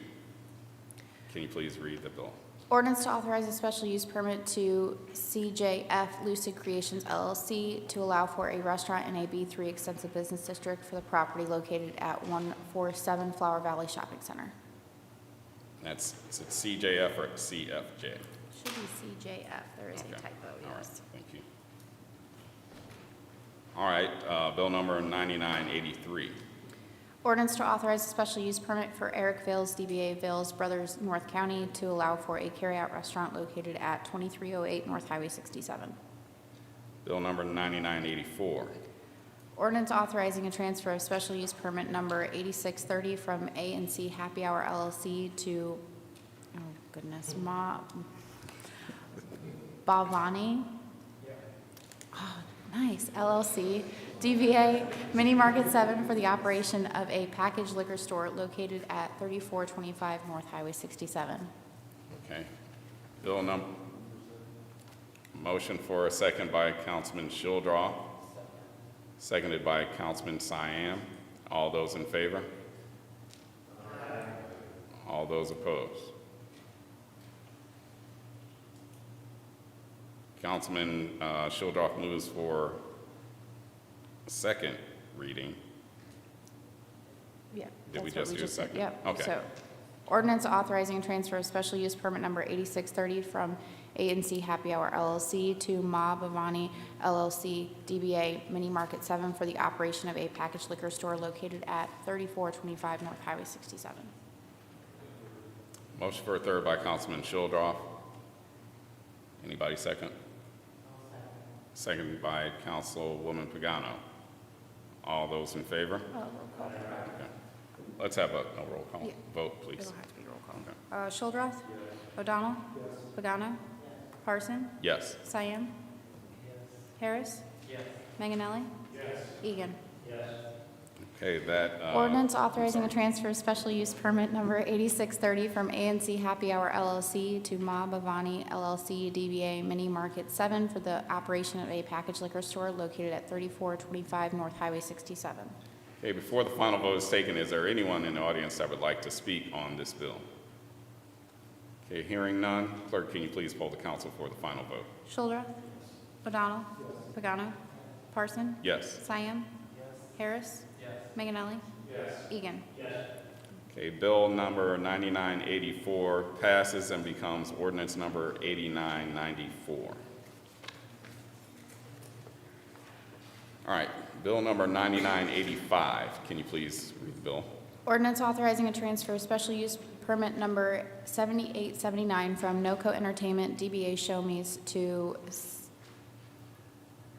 Can you please read the bill? Ordinance to authorize a special use permit to CJF Lucid Creations LLC to allow for a restaurant in a B3 extensive business district for the property located at 147 Flower Valley Shopping Center. Is it CJF or CFJ? Should be CJF. There is a typo, All right, yes. thank you. All right, bill number 9983. Ordinance to authorize a special use permit for Eric Vales, DBA Vales Brothers, North County, to allow for a carryout restaurant located at 2308 North Highway 67. Bill number 9984. Ordinance authorizing a transfer of special use permit number 8630 from A&C Happy Hour LLC to, oh goodness, Bhavani. Oh, nice, LLC. DBA Mini Market 7 for the operation of a packaged liquor store located at 3425 North Highway 67. Okay. Bill number, motion for a second by Councilman Shildroth, seconded by Councilman Siam. All those in favor? Aye. All those opposed? Councilman Shildroth moves for second reading, Did we That's what just do a second? Yep. Okay. So, ordinance authorizing transfer of special use permit number 8630 from A&C Happy Hour LLC to Ma Bhavani LLC DBA Mini Market 7 for the operation of a packaged liquor store located at 3425 North Highway 67. Motion for a third by Councilman Childrath. Anybody second? Second by Councilwoman Pagano. All those in favor? Roll call. Okay. Let's have a roll call Yeah. vote, please. It'll have to be roll call. Shildroth? O'Donnell? Pagano? Parson? Yes. Cyan? Harris? Manganelli? Egan? Okay, that, Ordinance authorizing a transfer of special use permit number 8630 from A&C Happy Hour LLC to Ma Bhavani LLC DBA Mini Market 7 for the operation of a packaged liquor store located at 3425 North Highway 67. okay, before the final vote is taken, is there anyone in the audience that would like to speak on this bill? Okay, hearing none, clerk, can you please poll the council for the final vote? Shildroth? O'Donnell? Pagano? Parson? Yes. Cyan? Harris? Manganelli? Egan? Okay, bill number 9984 passes and becomes ordinance number 8994. All right, bill number 9985. Can you please read the bill? Ordinance authorizing a transfer of special use permit number 7879 from NOCO Entertainment DBA Show Me's to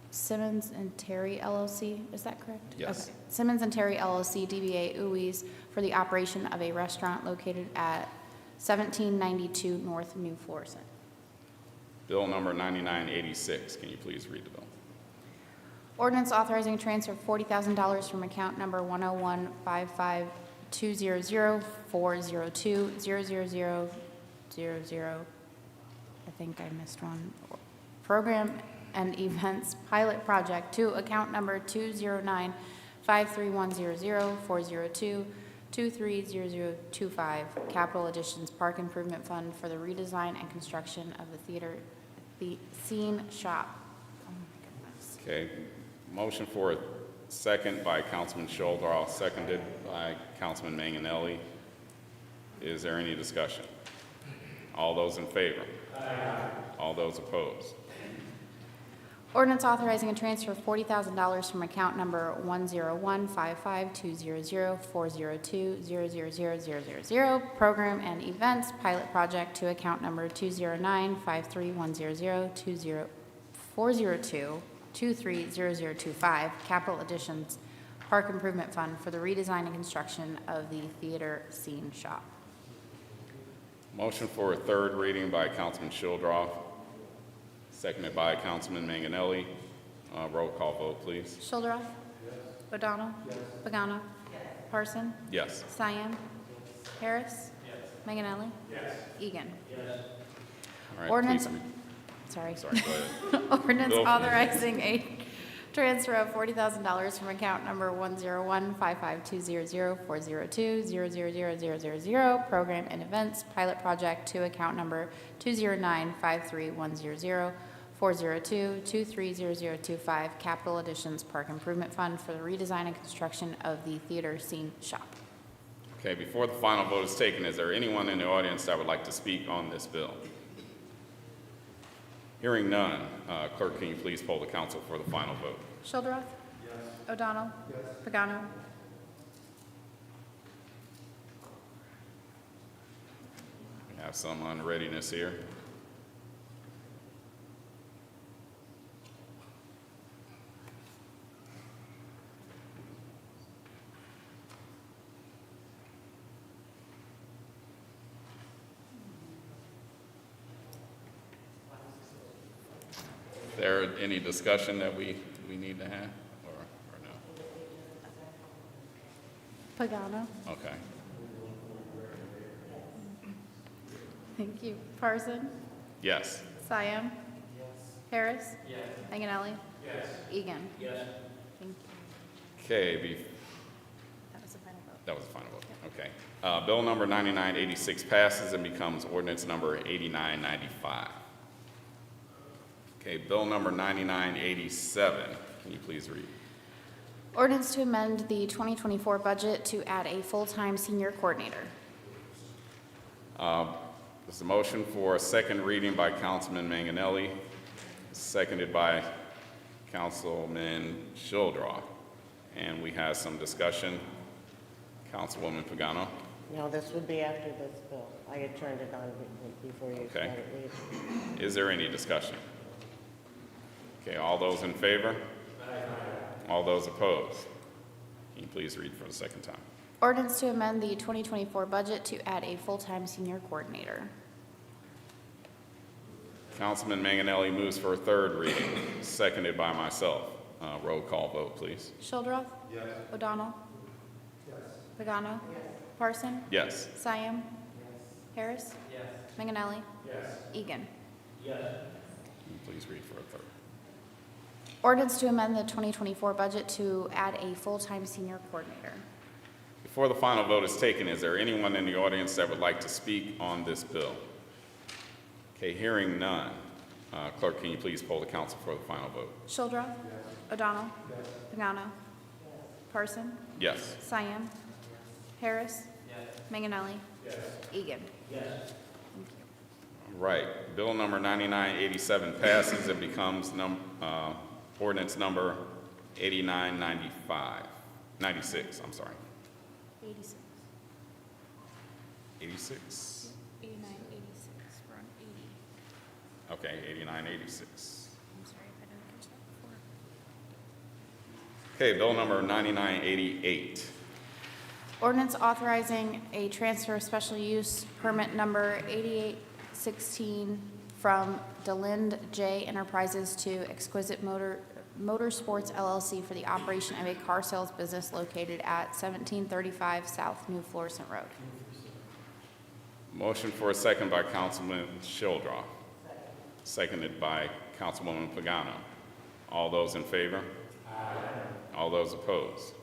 Simmons and Terry LLC, is that correct? Yes. Okay. Simmons and Terry LLC DBA Uwees for the operation of a restaurant located at 1792 North New Florissant. Bill number 9986. Can you please read the bill? Ordinance authorizing a transfer of $40,000 from account number 101-55200-402-00000. I think I missed one. Program and Events Pilot Project to account number 209-53100-402-230025, Capital Additions Park Improvement Fund for the redesign and construction of the scene shop. Oh my goodness. Okay, motion for a second by Councilman Childrath, seconded by Councilman Manganelli. Is there any discussion? All those in favor? Aye. All those opposed? Ordinance authorizing a transfer of $40,000 from account number 101-55200-402-00000, Program and Events Pilot Project to account number 209-53100-402-230025, Capital Additions Park Improvement Fund for the redesign and construction of the theater scene shop. Motion for a third reading by Councilman Childrath, seconded by Councilman Manganelli. Roll call vote, please. Shildroth? O'Donnell? Pagano? Parson? Yes. Cyan? Harris? Manganelli? Egan? All right, Ordinance, please read. sorry. Sorry, go ahead. Ordinance Bill. authorizing a transfer of $40,000 from account number 101-55200-402-00000, Program and Events Pilot Project to account number 209-53100-402-230025, Capital Additions Park Improvement Fund for the redesign and construction of the theater scene shop. Okay, before the final vote is taken, is there anyone in the audience that would like to speak on this bill? Hearing none, clerk, can you please poll the council for the final vote? Shildroth? O'Donnell? Pagano? We have some unreadiness here. Is there any discussion that we need to have, or no? Pagano? Okay. Thank you. Parson? Yes. Siam? Harris? Manganelli? Egan? Thank you. Okay, That was the final vote. that was the final vote. Okay. Bill number 9986 passes and becomes ordinance number 8995. Okay, bill number 9987. Can you please read? Ordinance to amend the 2024 budget to add a full-time senior coordinator. There's a motion for a second reading by Councilman Manganelli, seconded by Councilman Childrath. And we have some discussion. Councilwoman Pagano. No, this would be after this bill. I had turned it on before you Okay. started reading. Is there any discussion? Okay, all those in favor? All those opposed? Can you please read for the second time? Ordinance to amend the 2024 budget to add a full-time senior coordinator. Councilman Manganelli moves for a third reading, seconded by myself. Roll call vote, please. Shildroth. Yes. O'Donnell. Yes. Pagano. Yes. Parson. Yes. Siam. Harris. Yes. Manganelli. Yes. Egan. Yes. Can you please read for a third? Ordinance to amend the 2024 budget to add a full-time senior coordinator. Before the final vote is taken, is there anyone in the audience that would like to speak on this bill? Okay, hearing none. Clerk, can you please poll the council for the final vote? Shildroth. Yes. O'Donnell. Yes. Pagano. Yes. Parson. Yes. Siam. Harris. Yes. Manganelli. Yes. Egan. Yes. All right, bill number 9987 passes and becomes ordinance number 96, I'm sorry. 86. 86? 89, 86. We're on 80. Okay, 8986. I'm sorry if I didn't catch that before. Okay, bill number 9988. Ordinance authorizing a transfer of special use permit number 8816 from DeLind J Enterprises to Exquisite Motorsports LLC for the operation of a car sales business located at 1735 South New Florissant Road. Motion for a second by Councilman Childrath. Seconded by Councilwoman Pagano. All those in favor? Aye. All those opposed?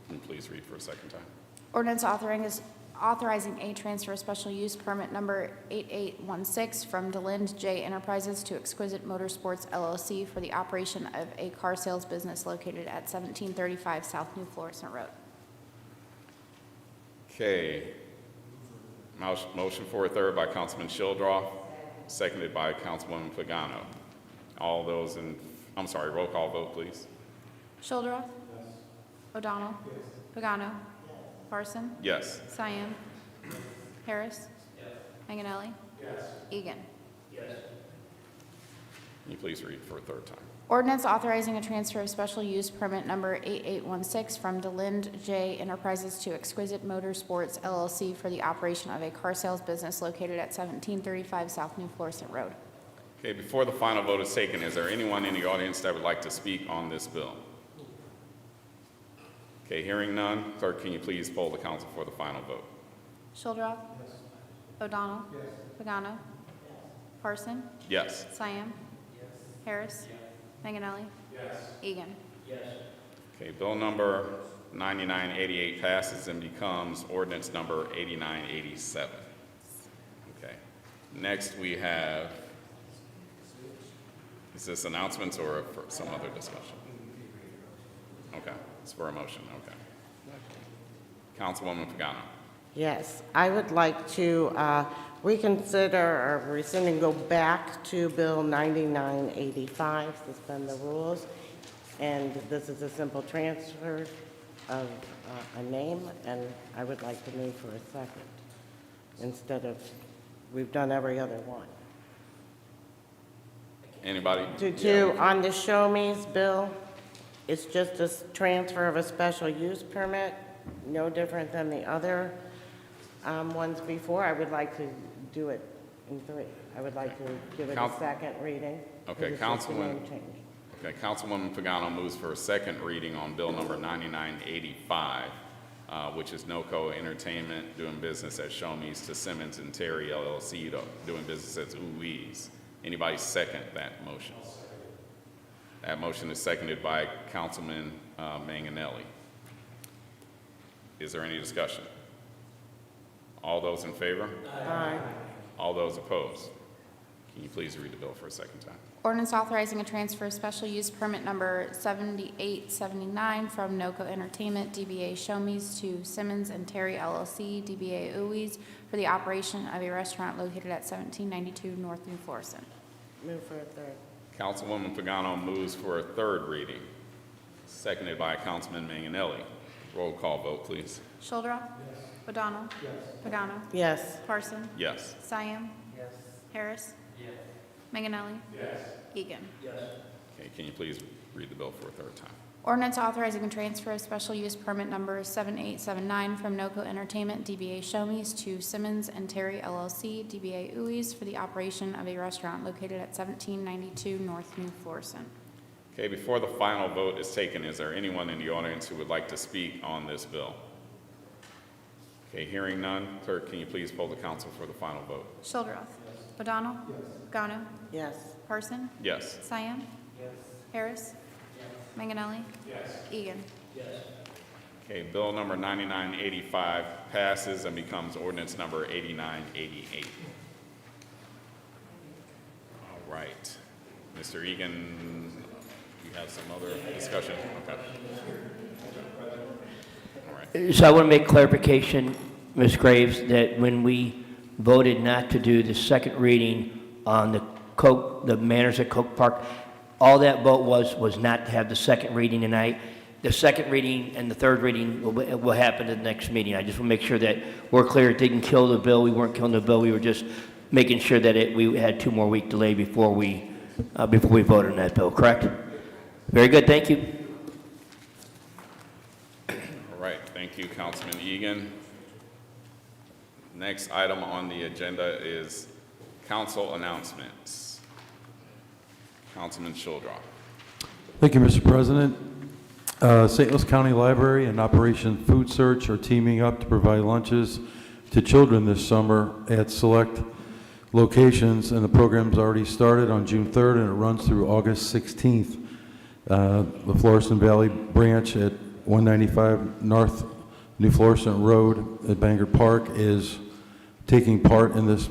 Can you please read for a second time? Ordinance authorizing a transfer of special use permit number 8816 from DeLind J Enterprises to Exquisite Motorsports LLC for the operation of a car sales business located at 1735 South New Florissant Road. Okay. Motion for a third by Councilman Childrath, seconded by Councilwoman Pagano. All those in, I'm sorry, roll call vote, please. Shildroth. Yes. O'Donnell. Yes. Pagano. Yes. Parson. Yes. Siam. Harris. Yes. Manganelli. Yes. Egan. Yes. Can you please read for a third time? Ordinance authorizing a transfer of special use permit number 8816 from DeLind J Enterprises to Exquisite Motorsports LLC for the operation of a car sales business located at 1735 South New Florissant Road. Okay, before the final vote is taken, is there anyone in the audience that would like to speak on this bill? Okay, hearing none, clerk, can you please poll the council for the final vote? Shildroth. Yes. O'Donnell. Yes. Pagano. Yes. Parson. Yes. Siam. Yes. Harris. Yes. Manganelli. Yes. Egan. Yes. Okay, bill number 9988 passes and becomes ordinance number 8987. Okay, next we have, is this announcements or for some other discussion? Okay, it's for a motion, okay. Councilwoman Pagano. Yes, I would like to reconsider or rescind and go back to Bill 9985, suspend the rules. And this is a simple transfer of a name, and I would like to move for a second instead of, we've done every other one. Anybody? On the Show Me's bill, it's just a transfer of a special use permit, no different than the other ones before. I would like to do it in three. I would like to give it a second reading. Okay, It's just a name Councilwoman. change. Okay, Councilwoman Pagano moves for a second reading on bill number 9985, which is NOCO Entertainment doing business at Show Me's to Simmons and Terry LLC doing business at Ooh-Wee's. Anybody second that motion? That motion is seconded by Councilman Manganelli. Is there any discussion? All those in favor? Aye. All those opposed? Can you please read the bill for a second time? Ordinance authorizing a transfer of special use permit number 7879 from NOCO Entertainment, DBA Show Me's, to Simmons and Terry LLC, DBA Uwe's, for the operation of a restaurant located at 1792 North New Florissant. Move for a third. Councilwoman Pagano moves for a third reading, seconded by Councilman Manganelli. Roll call vote, please. Shildroth. Yes. O'Donnell. Yes. Pagano. Yes. Parson. Yes. Cyan. Yes. Harris. Yes. Manganelli. Yes. Egan. Yes. Okay, can you please read the bill for a third time? Ordinance authorizing a transfer of special use permit number 7879 from NOCO Entertainment, DBA Show Me's, to Simmons and Terry LLC, DBA Uwe's, for the operation of a restaurant located at 1792 North New Florissant. Okay, before the final vote is taken, is there anyone in the audience who would like to speak on this bill? Okay, hearing none, clerk, can you please poll the council for the final vote? Shildroth. O'Donnell. Yes. Pagano. Yes. Parson. Yes. Cyan. Yes. Harris. Yes. Manganelli. Yes. Egan. Yes. Okay, bill number 9985 passes and becomes ordinance number 8988. All right. Mr. Egan, you have some other discussion? Okay. All right. So I want to make clarification, Ms. Graves, that when we voted not to do the second reading on the manners at Coke Park, all that vote was not to have the second reading tonight. The second reading and the third reading will happen at the next meeting. I just want to make sure that we're clear. It didn't kill the bill. We weren't killing the bill. We were just making sure that we had 2 more week delay before we voted on that bill, correct? Very good. Thank you. All right, thank you, Councilman Egan. Next item on the agenda is council announcements. Councilman Shildroth. Thank you, Mr. President. St. Louis County Library and Operation Food Search are teaming up to provide lunches to children this summer at select locations, and the program's already started on June 3rd and it runs through August 16th. The Florissant Valley branch at 195 North New Florissant Road at Bangor Park is taking part in this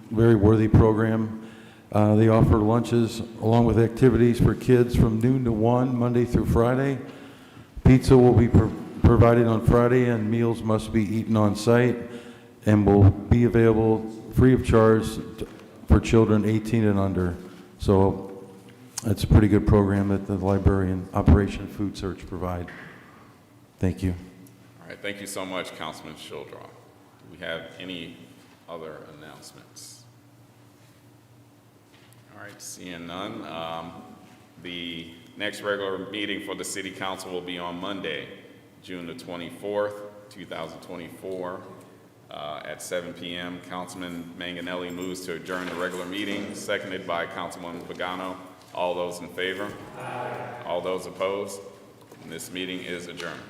very worthy program. They offer lunches along with activities for kids from noon to 1, Monday through Friday. Pizza will be provided on Friday, and meals must be eaten on site and will be available free of charge for children 18 and under. So it's a pretty good program that the library and Operation Food Search provide. Thank you. All right, thank you so much, Councilman Shildroth. Do we have any other announcements? All right, seeing none. The next regular meeting for the City Council will be on Monday, June the 24th, 2024, at 7 p.m. Councilman Manganelli moves to adjourn the regular meeting, seconded by Councilwoman Pagano. All those in favor? Aye. All those opposed? And this meeting is adjourned.